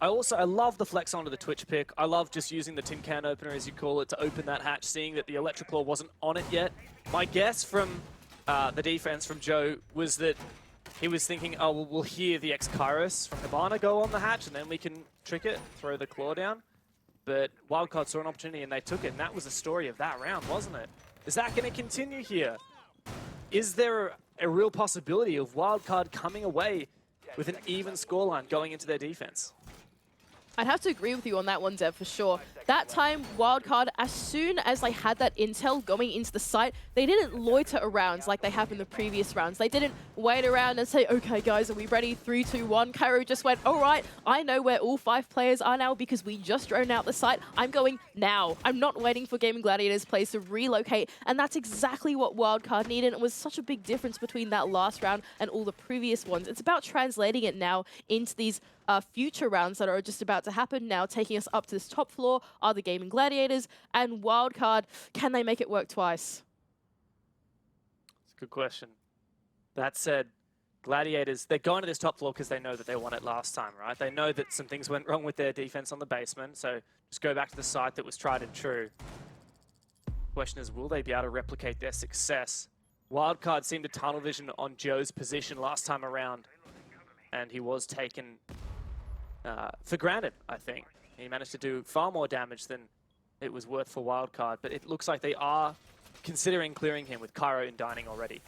I love the flex onto the Twitch pick. I love just using the tin can opener, as you call it, to open that hatch, seeing that the Electroclaw wasn't on it yet. My guess from the defense from Joe was that he was thinking, oh, well, we'll hear the ex-Kairos from Hibana go on the hatch, and then we can trick it, throw the claw down. But WILDCARD saw an opportunity, and they took it, and that was the story of that round, wasn't it? Is that going to continue here? Is there a real possibility of WILDCARD coming away with an even scoreline going into their defense? I'd have to agree with you on that one, Dev, for sure. That time, WILDCARD, as soon as they had that intel going into the site, they didn't loiter around like they have in the previous rounds. They didn't wait around and say, okay, guys, are we ready? 3, 2, 1. Cairo just went, all right, I know where all 5 players are now because we just drone out the site. I'm going now. I'm not waiting for Gaming Gladiators players to relocate. And that's exactly what WILDCARD needed. It was such a big difference between that last round and all the previous ones. It's about translating it now into these future rounds that are just about to happen now, taking us up to this top floor are the Gaming Gladiators, and WILDCARD, can they make it work twice? It's a good question. That said, Gladiators, they're going to this top floor because they know that they won it last time, right? They know that some things went wrong with their defense on the basement, so just go back to the site that was tried and true. Question is, will they be able to replicate their success? WILDCARD seemed to tunnel vision on Joe's position last time around, and he was taken for granted, I think. He managed to do far more damage than it was worth for WILDCARD, but it looks like they are considering clearing him with Cairo in dining already.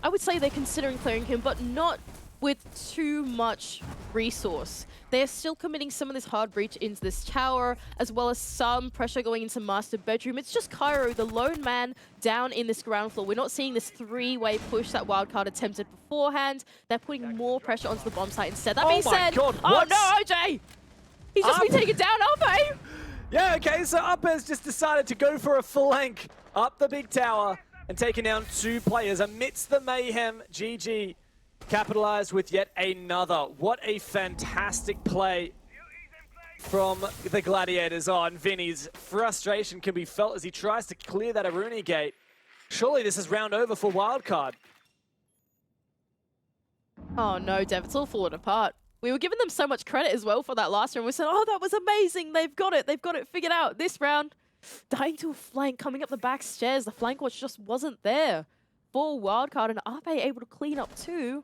I would say they're considering clearing him, but not with too much resource. They're still committing some of this hard breach into this tower, as well as some pressure going into master bedroom. It's just Cairo, the lone man, down in this ground floor. We're not seeing this 3-way push that WILDCARD attempted beforehand. They're putting more pressure onto the bomb site instead. That being said, God, oh no, OJ! He's just been taken down, Ape! Yeah, okay, so Uppers just decided to go for a flank up the big tower and taking down 2 players amidst the mayhem. GG capitalized with yet another. What a fantastic play from the Gladiators on. Vinny's frustration can be felt as he tries to clear that Aruni gate. Surely this is round over for WILDCARD. Oh no, Dev, it's all falling apart. We were giving them so much credit as well for that last round. We said, oh, that was amazing. They've got it figured out. This round, dying to a flank, coming up the back stairs. The flank watch just wasn't there for WILDCARD, and Ape able to clean up too.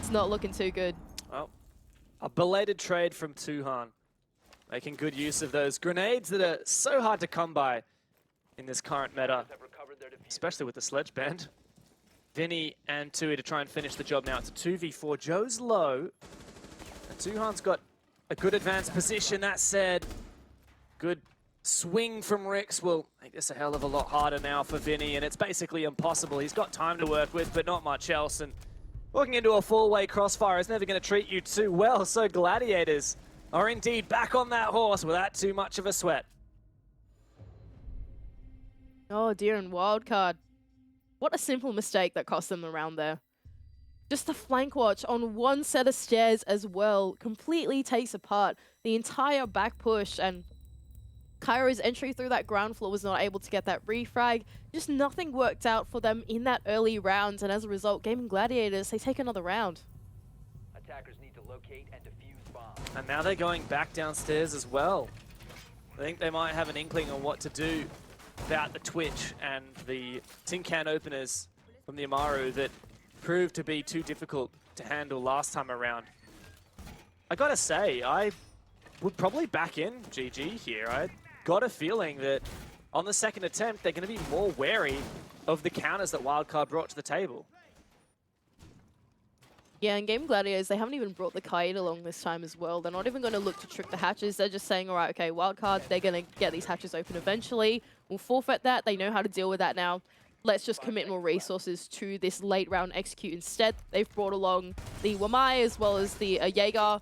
It's not looking too good. Well, a belated trade from Tuhan. Making good use of those grenades that are so hard to come by in this current meta, especially with the sledge band. Vinny and Tui to try and finish the job now. It's a 2v4. Joe's low. And Tuhan's got a good advanced position. That said, good swing from Rix will make this a hell of a lot harder now for Vinny, and it's basically impossible. He's got time to work with, but not much else. And walking into a 4-way crossfire is never going to treat you too well. So Gladiators are indeed back on that horse without too much of a sweat. Oh dear, and WILDCARD. What a simple mistake that cost them the round there. Just the flank watch on one set of stairs as well completely takes apart the entire back push, and Cairo's entry through that ground floor was not able to get that refrag. Just nothing worked out for them in that early round, and as a result, Gaming Gladiators, they take another round. attackers need to locate and defuse bombs. And now they're going back downstairs as well. I think they might have an inkling on what to do about the Twitch and the tin can openers from the Amaru that proved to be too difficult to handle last time around. I gotta say, I would probably back in GG here. I got a feeling that on the second attempt, they're gonna be more wary of the counters that WILDCARD brought to the table. Yeah, and Gaming Gladiators, they haven't even brought the kite along this time as well. They're not even going to look to trick the hatches. They're just saying, all right, okay, wildcard, they're going to get these hatches open eventually. We'll forfeit that. They know how to deal with that now. Let's just commit more resources to this late round execute instead. They've brought along the Wamai as well as the Jaeger,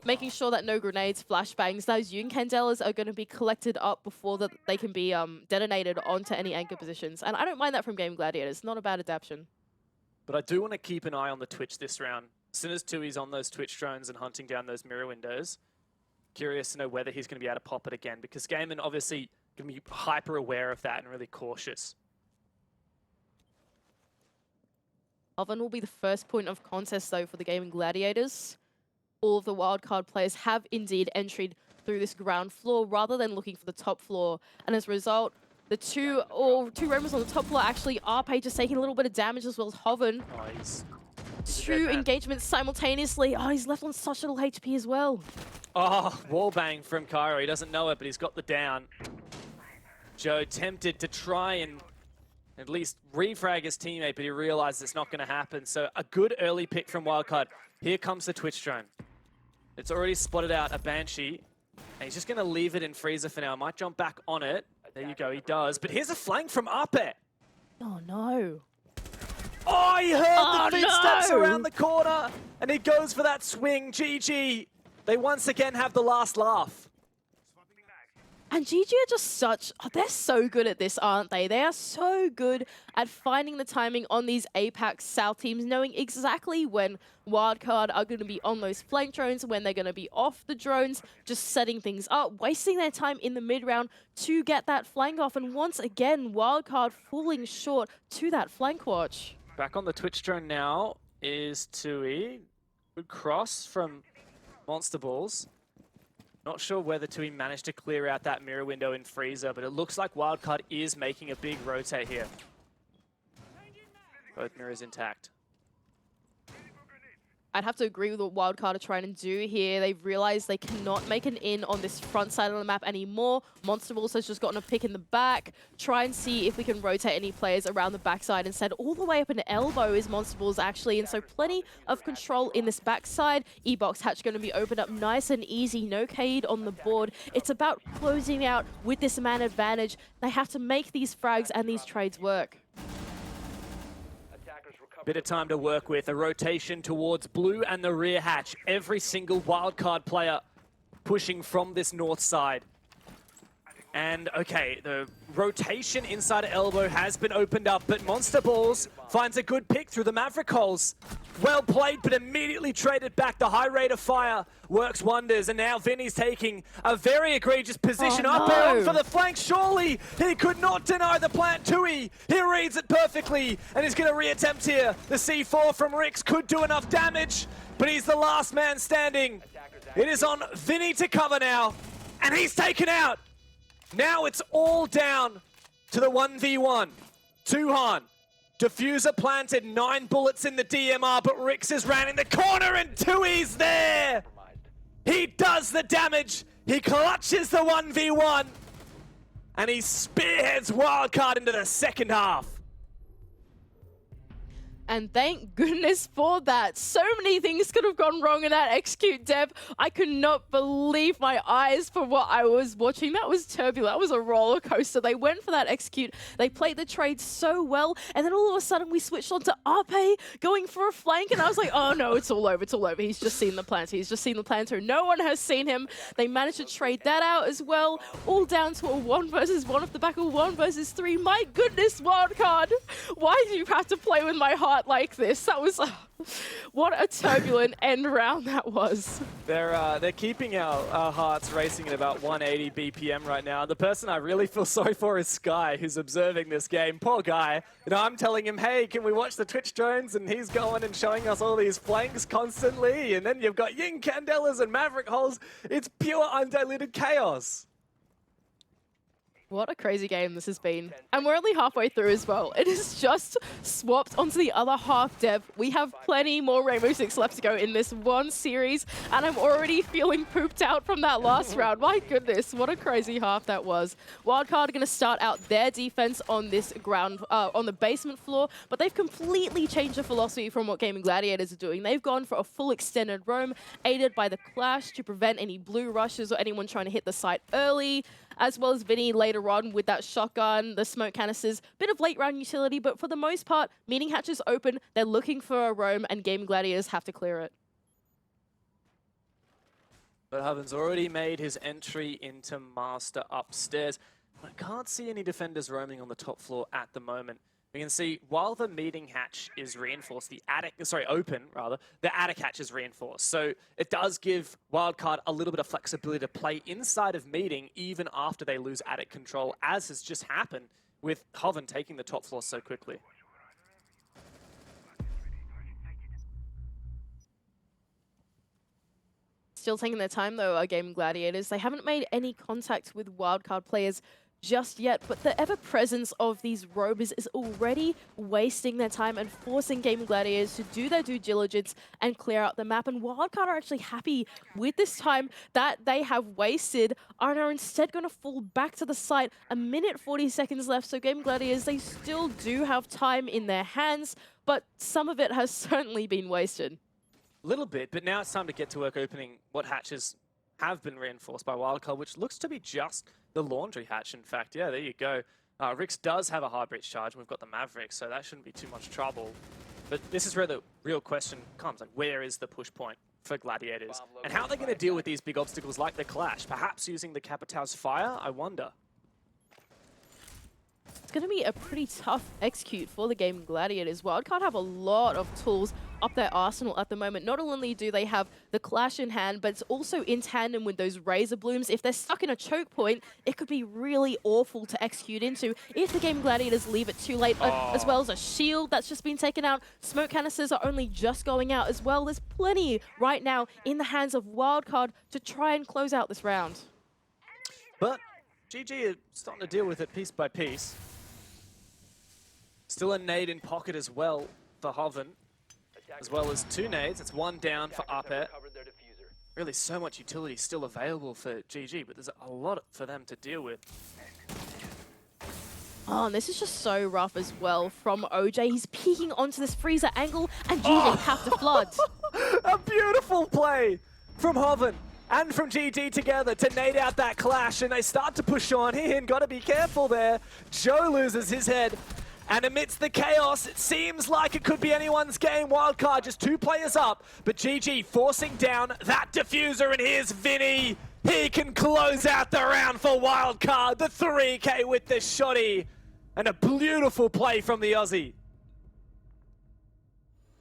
making sure that no grenades, flashbangs, those Yun Candelas are going to be collected up before that they can be detonated onto any anchor positions. And I don't mind that from Gaming Gladiators. Not a bad adaptation. But I do want to keep an eye on the Twitch this round. As soon as Tui's on those Twitch drones and hunting down those mirror windows, curious to know whether he's going to be able to pop it again, because GAIMIN obviously going to be hyper aware of that and really cautious. Oven will be the first point of contest, though, for the Gaming Gladiators. All of the wildcard players have indeed entered through this ground floor rather than looking for the top floor. And as a result, the two roamers on the top floor, actually, RP just taking a little bit of damage as well as Hoven. Oh, he's Two engagements simultaneously. Oh, he's left on such little HP as well. Oh, wallbang from Cairo. He doesn't know it, but he's got the down. Joe tempted to try and at least refrag his teammate, but he realizes it's not going to happen. So a good early pick from Wildcard. Here comes the Twitch drone. It's already spotted out a Banshee, and he's just going to leave it in freezer for now. Might jump back on it. There you go, he does. But here's a flank from Ape. Oh, no. Oh, he heard the footsteps no! around the corner, and he goes for that swing. GG. They once again have the last laugh. And GG are just such... Oh, they're so good at this, aren't they? They are so good at finding the timing on these APAC South teams, knowing exactly when Wildcard are going to be on those flank drones, when they're going to be off the drones, just setting things up, wasting their time in the mid-round to get that flank off. And once again, Wildcard falling short to that flank watch. Back on the Twitch drone now is Tui. Good cross from Monster Balls. Not sure whether Tui managed to clear out that mirror window in freezer, but it looks like Wildcard is making a big rotate here. Both mirrors intact. I'd have to agree with what Wildcard are trying to do here. They've realized they cannot make an in on this front side of the map anymore. Monster Balls has just gotten a pick in the back. Try and see if we can rotate any players around the backside instead. All the way up into elbow is Monster Balls actually, and so plenty of control in this backside. E-Box hatch going to be opened up nice and easy. No Cade on the board. It's about closing out with this man advantage. They have to make these frags and these trades work. Bit of time to work with. A rotation towards blue and the rear hatch. Every single wildcard player pushing from this north side. And okay, the rotation inside of elbow has been opened up, but Monster Balls finds a good pick through the Maverick holes. Well played, but immediately traded back. The high rate of fire works wonders, and now Vinny's taking a very egregious position. Up there on for the flank, surely he could not deny the plant. Tui, he reads it perfectly, and he's going to reattempt here. The C4 from Rix could do enough damage, but he's the last man standing. It is on Vinny to cover now, and he's taken out. Now it's all down to the 1v1. Tuhan, diffuser planted, 9 bullets in the DMR, but Rix is ran in the corner and Tui's there! He does the damage, he clutches the 1v1, and he spearheads Wildcard into the second half. And thank goodness for that. So many things could have gone wrong in that execute, Deb. I could not believe my eyes for what I was watching. That was turbulent. That was a roller coaster. They went for that execute. They played the trade so well. And then all of a sudden we switched on to Ape going for a flank. And I was like, oh no, it's all over. It's all over. He's just seen the planter. He's just seen the planter. No one has seen him. They managed to trade that out as well. All down to a 1 versus 1 off the back of 1 versus 3. My goodness, Wildcard. Why do you have to play with my heart like this? That was what a turbulent end round that was. They're keeping our hearts racing at about 180 BPM right now. The person I really feel sorry for is Sky, who's observing this game. Poor guy. You know, I'm telling him, hey, can we watch the Twitch drones? And he's going and showing us all these flanks constantly. And then you've got Ying Candelas and Maverick holes. It's pure undiluted chaos. What a crazy game this has been. And we're only halfway through as well. It is just swapped onto the other half, Dev. We have plenty more Rainbow Six left to go in this one series, and I'm already feeling pooped out from that last round. My goodness, what a crazy half that was. Wildcard are going to start out their defense on this ground, on the basement floor, but they've completely changed the philosophy from what Gaming Gladiators are doing. They've gone for a full extended roam, aided by the Clash to prevent any blue rushes or anyone trying to hit the site early, as well as Vinny later on with that shotgun, the smoke canisters, bit of late round utility, but for the most part, meeting hatches open, they're looking for a roam, and Gaming Gladiators have to clear it. But Hubbin's already made his entry into Master upstairs. I can't see any defenders roaming on the top floor at the moment. We can see while the meeting hatch is reinforced, open rather, the attic hatch is reinforced. So it does give Wildcard a little bit of flexibility to play inside of meeting even after they lose attic control, as has just happened with Hoven taking the top floor so quickly. Still taking their time though, our Gaming Gladiators. They haven't made any contact with Wildcard players just yet, but the ever-presence of these rovers is already wasting their time and forcing Gaming Gladiators to do their due diligence and clear out the map. And Wildcard are actually happy with this time that they have wasted and are instead going to fall back to the site. A minute 40 seconds left, so Gaming Gladiators, they still do have time in their hands, but some of it has certainly been wasted. A little bit, but now it's time to get to work opening what hatches have been reinforced by Wildcard, which looks to be just the laundry hatch, in fact. Yeah, there you go. Rix does have a high breach charge, and we've got the Maverick, so that shouldn't be too much trouble. But this is where the real question comes, like, where is the push point for Gladiators? And how are they going to deal with these big obstacles like the Clash? Perhaps using the Capitão's Fire? I wonder. It's going to be a pretty tough execute for the Gaming Gladiators. Wildcard have a lot of tools up their arsenal at the moment. Not only do they have the Clash in hand, but it's also in tandem with those Razor Blooms. If they're stuck in a choke point, it could be really awful to execute into if the Gaming Gladiators leave it too late, as well as a shield that's just been taken out. Smoke canisters are only just going out as well. There's plenty right now in the hands of Wildcard to try and close out this round. But GG are starting to deal with it piece by piece. Still a nade in pocket as well for Hoven, as well as two nades. It's one down for APAC. Really, so much utility still available for GG, but there's a lot for them to deal with. Oh, and this is just so rough as well from OJ. He's peeking onto this freezer angle, and GG have to flood. A beautiful play from Hoven and from GG together to nade out that Clash, and they start to push on in. Got to be careful there. Joe loses his head. And amidst the chaos, it seems like it could be anyone's game. Wildcard just two players up, but GG forcing down that diffuser, and here's Vinny. He can close out the round for Wildcard. The 3K with the shotty, and a beautiful play from the Aussie.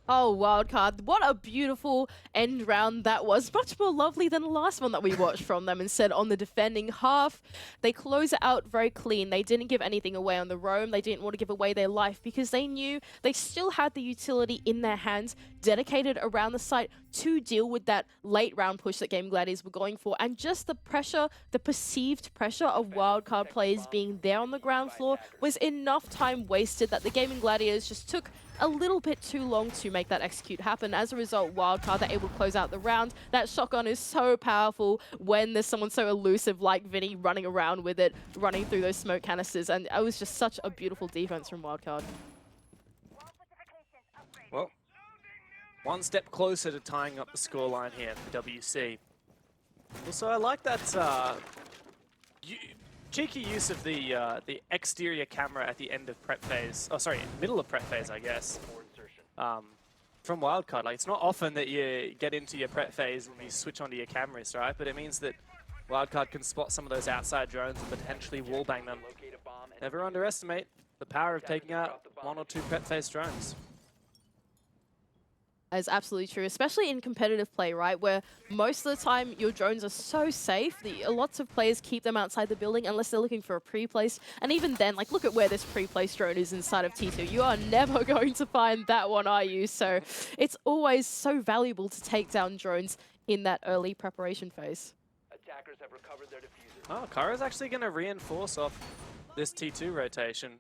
Oh, Wildcard, what a beautiful end round that was. Much more lovely than the last one that we watched from them. Instead, on the defending half, they close it out very clean. They didn't give anything away on the roam. They didn't want to give away their life because they knew they still had the utility in their hands, dedicated around the site to deal with that late round push that Gaming Gladiators were going for. And just the pressure, the perceived pressure of Wildcard players being there on the ground floor was enough time wasted that the Gaming Gladiators just took a little bit too long to make that execute happen. As a result, Wildcard, they're able to close out the round. That shotgun is so powerful when there's someone so elusive like Vinny running around with it, running through those smoke canisters, and it was just such a beautiful defense from Wildcard. Well, one step closer to tying up the scoreline here for WC. Also, I like that cheeky use of the exterior camera at the end of prep phase. Oh, sorry, middle of prep phase, I guess. From Wildcard, like, it's not often that you get into your prep phase and you switch onto your cameras, right? But it means that Wildcard can spot some of those outside drones and potentially wallbang them. Never underestimate the power of taking out one or two prep phase drones. Is absolutely true, especially in competitive play, right? Where most of the time your drones are so safe that lots of players keep them outside the building unless they're looking for a pre-place. And even then, like, look at where this pre-place drone is inside of T2. You are never going to find that one, are you? So it's always so valuable to take down drones in that early preparation phase. Attackers have recovered their diffuser. Oh, Kara's actually going to reinforce off this T2 rotation.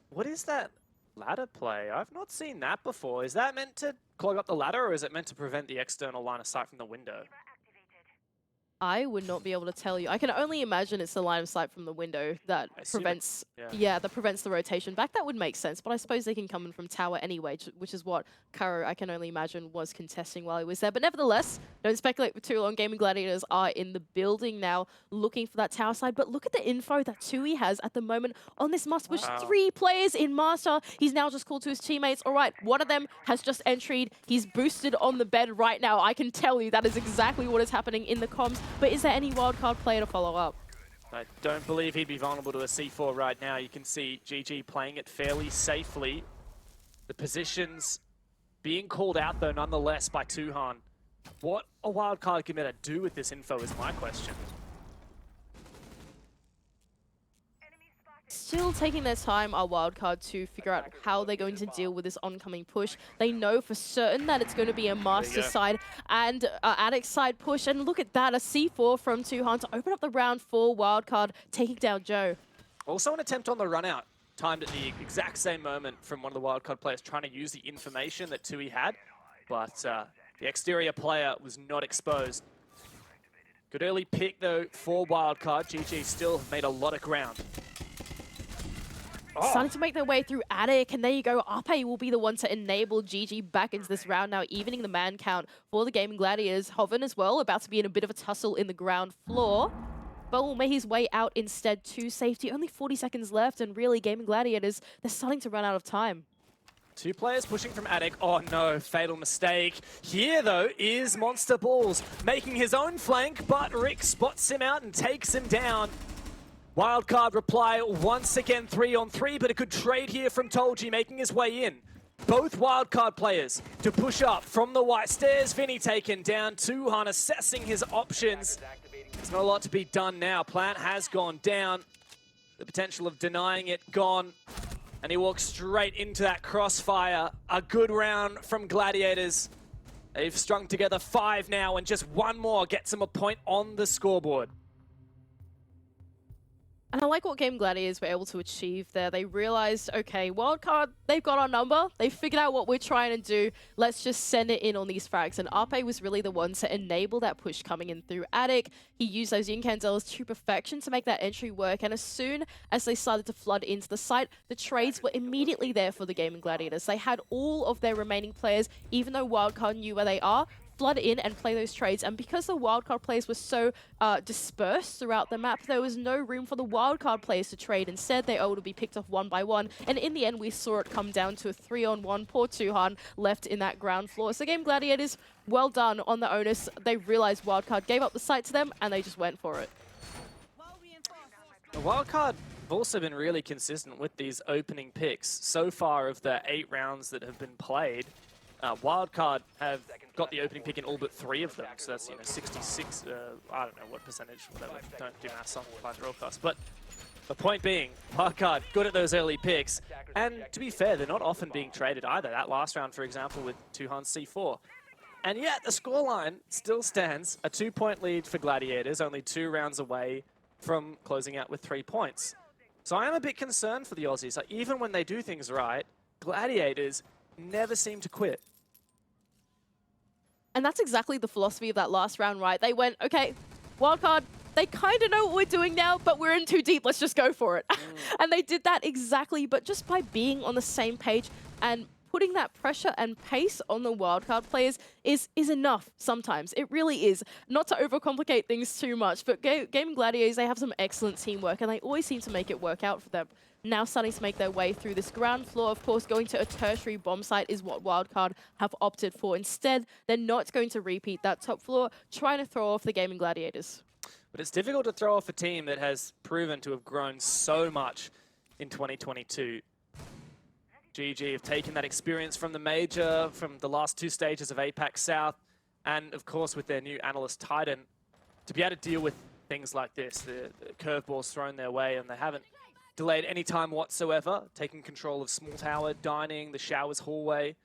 What is that ladder play? I've not seen that before. Is that meant to clog up the ladder, or is it meant to prevent the external line of sight from the window? I would not be able to tell you. I can only imagine it's the line of sight from the window that prevents, that prevents the rotation back. That would make sense, but I suppose they can come in from tower anyway, which is what Karo, I can only imagine, was contesting while he was there. But nevertheless, don't speculate for too long. Gaming Gladiators are in the building now, looking for that tower side. But look at the info that Tui has at the moment on this must push. 3 players in Master. He's now just called to his teammates. All right, one of them has just entered. He's boosted on the bed right now. I can tell you that is exactly what is happening in the comms. But is there any wildcard player to follow up? I don't believe he'd be vulnerable to a C4 right now. You can see GG playing it fairly safely. The positions being called out, though, nonetheless, by Tuhan. What a wildcard committer do with this info is my question. Still taking their time, our wildcard, to figure out how they're going to deal with this oncoming push. They know for certain that it's going to be a Master side and Attic side push. And look at that, a C4 from Tuhan to open up the round for wildcard, taking down Joe. Also an attempt on the run out, timed at the exact same moment from one of the wildcard players trying to use the information that Tui had. But the exterior player was not exposed. Good early pick, though, for wildcard. GG still have made a lot of ground. Starting to make their way through Attic, and there you go. APAC will be the one to enable GG back into this round now, evening the man count for the Gaming Gladiators. Hoven as well, about to be in a bit of a tussle in the ground floor, but will make his way out instead to safety. Only 40 seconds left, and really, Gaming Gladiators, they're starting to run out of time. 2 players pushing from Attic. Oh no, fatal mistake. Here, though, is Monster Balls making his own flank, but Rick spots him out and takes him down. Wildcard reply once again, 3-on-3, but a good trade here from Tolji making his way in. Both wildcard players to push up from the white stairs. Vinny taken down. Tuhan assessing his options. There's not a lot to be done now. Plant has gone down. The potential of denying it gone. And he walks straight into that crossfire. A good round from Gladiators. They've strung together 5 now, and just one more gets them a point on the scoreboard. And I like what Game Gladiators were able to achieve there. They realized, okay, wildcard, they've got our number. They figured out what we're trying to do. Let's just send it in on these frags. And APAC was really the one to enable that push coming in through Attic. He used those Incandelas to perfection to make that entry work. And as soon as they started to flood into the site, the trades were immediately there for the Gaming Gladiators. They had all of their remaining players, even though wildcard knew where they are, flood in and play those trades. And because the wildcard players were so dispersed throughout the map, there was no room for the wildcard players to trade. Instead, they all to be picked off one by one. And in the end, we saw it come down to a 3-on-1. Poor Tuhan left in that ground floor. So Game Gladiators, well done on the onus. They realized wildcard gave up the site to them, and they just went for it. The wildcard have also been really consistent with these opening picks. So far of the 8 rounds that have been played, wildcard have got the opening pick in all but 3 of them, so that's 66. I don't know what percentage. Whatever. Don't do maths on Fight Broadcast. But the point being, wildcard good at those early picks, and to be fair, they're not often being traded either. That last round, for example, with Tuhan's C4, and yet the scoreline still stands a 2-point lead for Gladiators, only 2 rounds away from closing out with 3 points. So I am a bit concerned for the Aussies. Like, even when they do things right, Gladiators never seem to quit. And that's exactly the philosophy of that last round, right? They went, okay, wildcard, they kind of know what we're doing now, but we're in too deep, let's just go for it. And they did that exactly, but just by being on the same page and putting that pressure and pace on the wildcard players is enough sometimes. It really is. Not to overcomplicate things too much, but Gaming Gladiators, they have some excellent teamwork, and they always seem to make it work out for them. Now starting to make their way through this ground floor. Of course, going to a tertiary bomb site is what wildcard have opted for. Instead, they're not going to repeat that top floor, trying to throw off the Gaming Gladiators. But it's difficult to throw off a team that has proven to have grown so much in 2022. GG have taken that experience from the major, from the last 2 stages of APAC South, and of course with their new analyst Titan, to be able to deal with things like this. The curveballs thrown their way, and they haven't delayed any time whatsoever, taking control of small tower, dining, the showers hallway,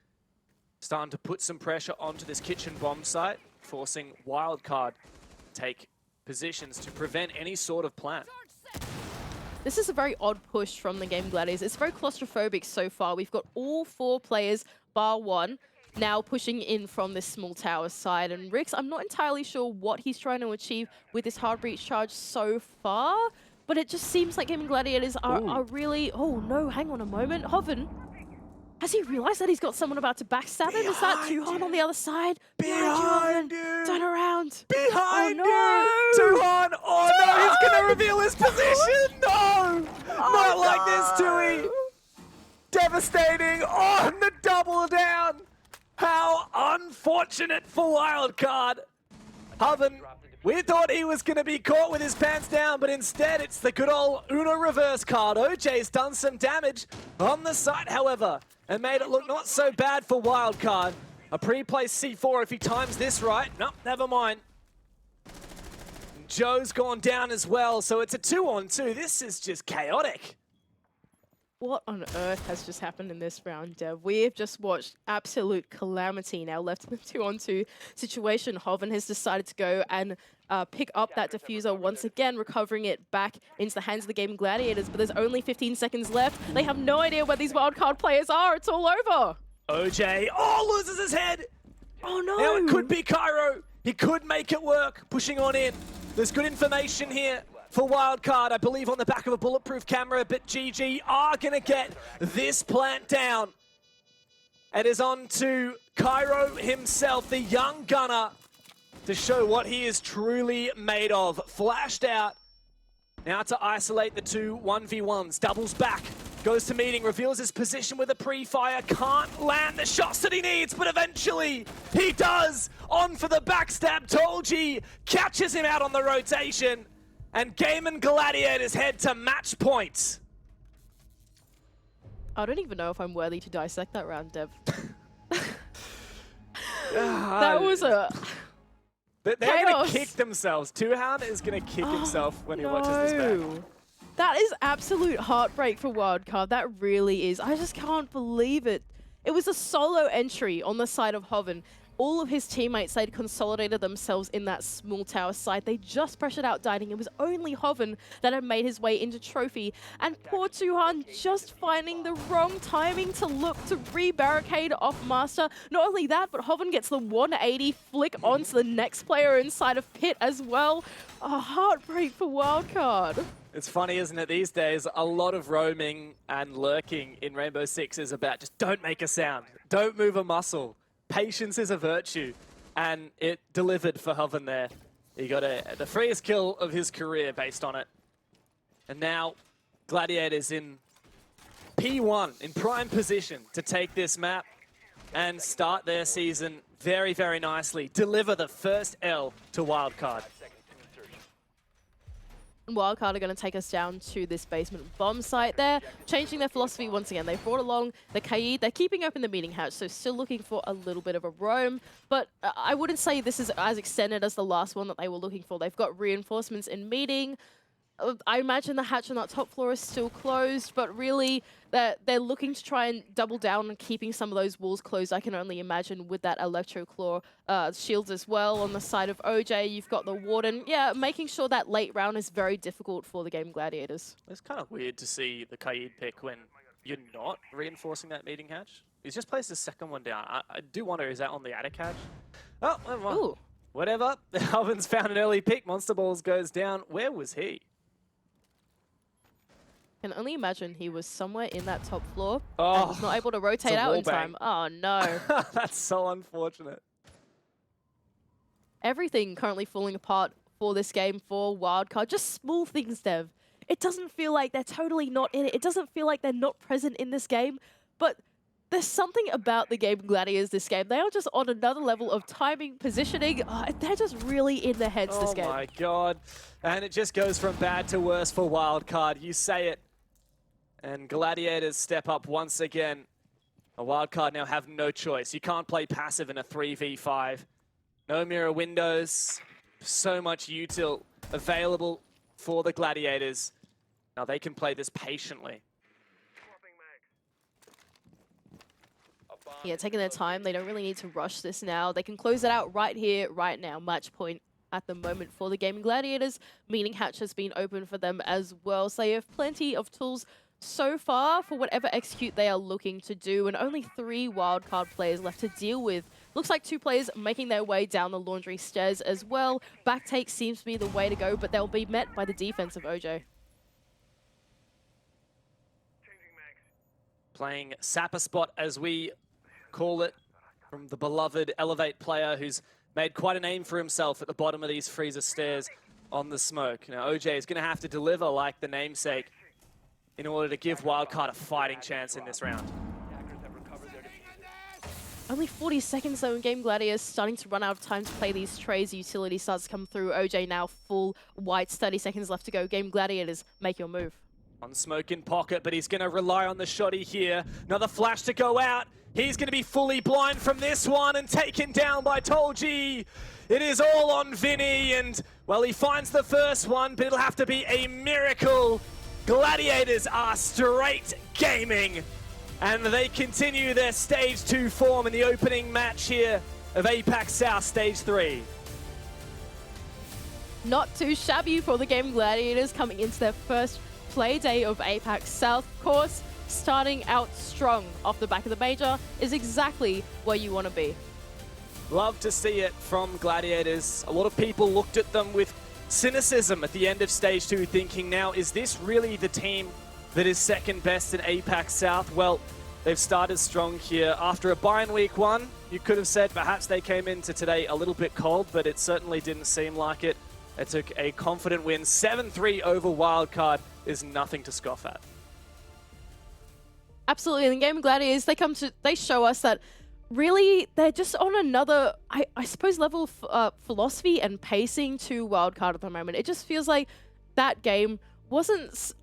starting to put some pressure onto this kitchen bomb site, forcing wildcard to take positions to prevent any sort of plan. This is a very odd push from the Game Gladiators. It's very claustrophobic so far. We've got all 4 players, bar 1, now pushing in from this small tower side. And Rix, I'm not entirely sure what he's trying to achieve with this hard breach charge so far, but it just seems like Gaming Gladiators are really... Oh no, hang on a moment. Hoven, has he realized that he's got someone about to backstab him? Is that Tuhan on the other side? Behind you, you! Hoven. Turn around. Behind Oh, you! Tuhan! Oh no, he's gonna reveal his position! No! Not like this, Tui! Devastating on the double down! How unfortunate for Wildcard! Hoven, we thought he was going to be caught with his pants down, but instead it's the good old Uno reverse card. OJ's done some damage on the site, however, and made it look not so bad for Wildcard. A pre-placed C4 if he times this right. No, never mind. Joe's gone down as well, so it's a 2-on-2. This is just chaotic. What on earth has just happened in this round, Dev? We have just watched absolute calamity now left in the 2-on-2 situation. Hoven has decided to go and pick up that diffuser once again, recovering it back into the hands of the Gaming Gladiators, but there's only 15 seconds left. They have no idea where these wildcard players are. It's all over. OJ, loses his head. Oh no. Now it could be Cairo. He could make it work, pushing on in. There's good information here for Wildcard, I believe on the back of a bulletproof camera, but GG are gonna get this plant down. It is on to Cairo himself, the young gunner, to show what he is truly made of. Flashed out, now to isolate the 2 1v1s, doubles back, goes to meeting, reveals his position with a pre-fire, can't land the shots that he needs, but eventually he does! On for the backstab, Tolji catches him out on the rotation, and GAIMIN Gladiators head to match point. I don't even know if I'm worthy to dissect that round, Dev. That was a... They're going chaos. to kick themselves. Tuhan is going to kick himself when he watches this back. That is absolute heartbreak for Wildcard. That really is. I just can't believe it. It was a solo entry on the side of Hoven. All of his teammates, they'd consolidated themselves in that small tower side. They just pressured out Dining. It was only Hoven that had made his way into Trophy. And poor Tuhan just finding the wrong timing to look to re-barricade off Master. Not only that, but Hoven gets the 180 flick onto the next player inside of Pit as well. A heartbreak for Wildcard. It's funny, isn't it, these days, a lot of roaming and lurking in Rainbow Six is about just don't make a sound, don't move a muscle. Patience is a virtue, and it delivered for Hoven there. He got the freest kill of his career based on it. And now, Gladiators in P1, in prime position to take this map and start their season very, very nicely. Deliver the first L to Wildcard. Wildcard are going to take us down to this basement bomb site there, changing their philosophy once again. They brought along the Kaid. They're keeping open the meeting hatch, so still looking for a little bit of a roam. But I wouldn't say this is as extended as the last one that they were looking for. They've got reinforcements in meeting. I imagine the hatch on that top floor is still closed, but really they're looking to try and double down on keeping some of those walls closed. I can only imagine with that Electro Claw shields as well. On the side of OJ, you've got the Warden. Yeah, making sure that late round is very difficult for the Game Gladiators. It's kind of weird to see the Kaid pick when you're not reinforcing that meeting hatch. He's just placed the second one down. I do wonder, is that on the attic hatch? Oh, well, Ooh. whatever. Hoven's found an early pick. Monster Balls goes down. Where was he? Can only imagine he was somewhere in that top floor Oh, and was not able to rotate a out wall in time. Oh no. That's so unfortunate. Everything currently falling apart for this game for Wildcard. Just small things, Dev. It doesn't feel like they're totally not in it. It doesn't feel like they're not present in this game. But there's something about the Game Gladiators this game. They are just on another level of timing, positioning. They're just really in their heads this game. Oh my god. And it just goes from bad to worse for Wildcard. You say it. And Gladiators step up once again. A Wildcard now have no choice. You can't play passive in a 3v5. No mirror windows. So much util available for the Gladiators. Now they can play this patiently. Yeah, taking their time. They don't really need to rush this now. They can close it out right here, right now. Match point at the moment for the Gaming Gladiators. Meeting Hatch has been open for them as well, so they have plenty of tools so far for whatever execute they are looking to do, and only 3 wildcard players left to deal with. Looks like 2 players making their way down the laundry stairs as well. Backtake seems to be the way to go, but they'll be met by the defense of OJ. Playing Sapper Spot, as we call it, from the beloved Elevate player who's made quite a name for himself at the bottom of these freezer stairs on the smoke. Now, OJ is going to have to deliver like the namesake in order to give Wildcard a fighting chance in this round. Attackers have recovered their defuse. Only 40 seconds though in Game Gladiators, starting to run out of time to play these trays. Utility starts to come through. OJ now full whites, 30 seconds left to go. Game Gladiators, make your move. On smoke in pocket, but he's going to rely on the shotty here. Another flash to go out. He's going to be fully blind from this one and taken down by Tolji. It is all on Vinny, and, well, he finds the first one, but it'll have to be a miracle. Gladiators are straight gaming, and they continue their Stage 2 form in the opening match here of APAC South Stage 3. Not too shabby for the Game Gladiators coming into their first play day of APAC South. Of course, starting out strong off the back of the major is exactly where you want to be. Love to see it from Gladiators. A lot of people looked at them with cynicism at the end of Stage 2, thinking, now, is this really the team that is second best in APAC South? Well, they've started strong here. After a bye in Week 1, you could have said perhaps they came into today a little bit cold, but it certainly didn't seem like it. It took a confident win. 7-3 over Wildcard is nothing to scoff at. Absolutely, in the Game of Gladiators, they show us that really they're just on another, I suppose, level of philosophy and pacing to Wildcard at the moment. It just feels like that game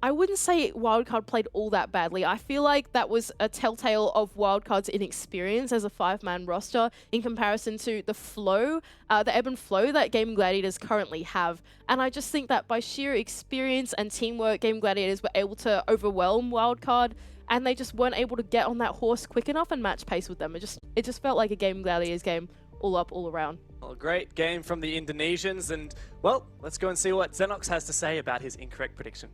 I wouldn't say Wildcard played all that badly. I feel like that was a telltale of Wildcard's inexperience as a 5-man roster in comparison to the flow, the ebb and flow that Game Gladiators currently have. And I just think that by sheer experience and teamwork, Game Gladiators were able to overwhelm Wildcard, and they just weren't able to get on that horse quick enough and match pace with them. It just felt like a Game Gladiators game all up, all around. Well, great game from the Indonesians, and, well, let's go and see what Xenox has to say about his incorrect prediction.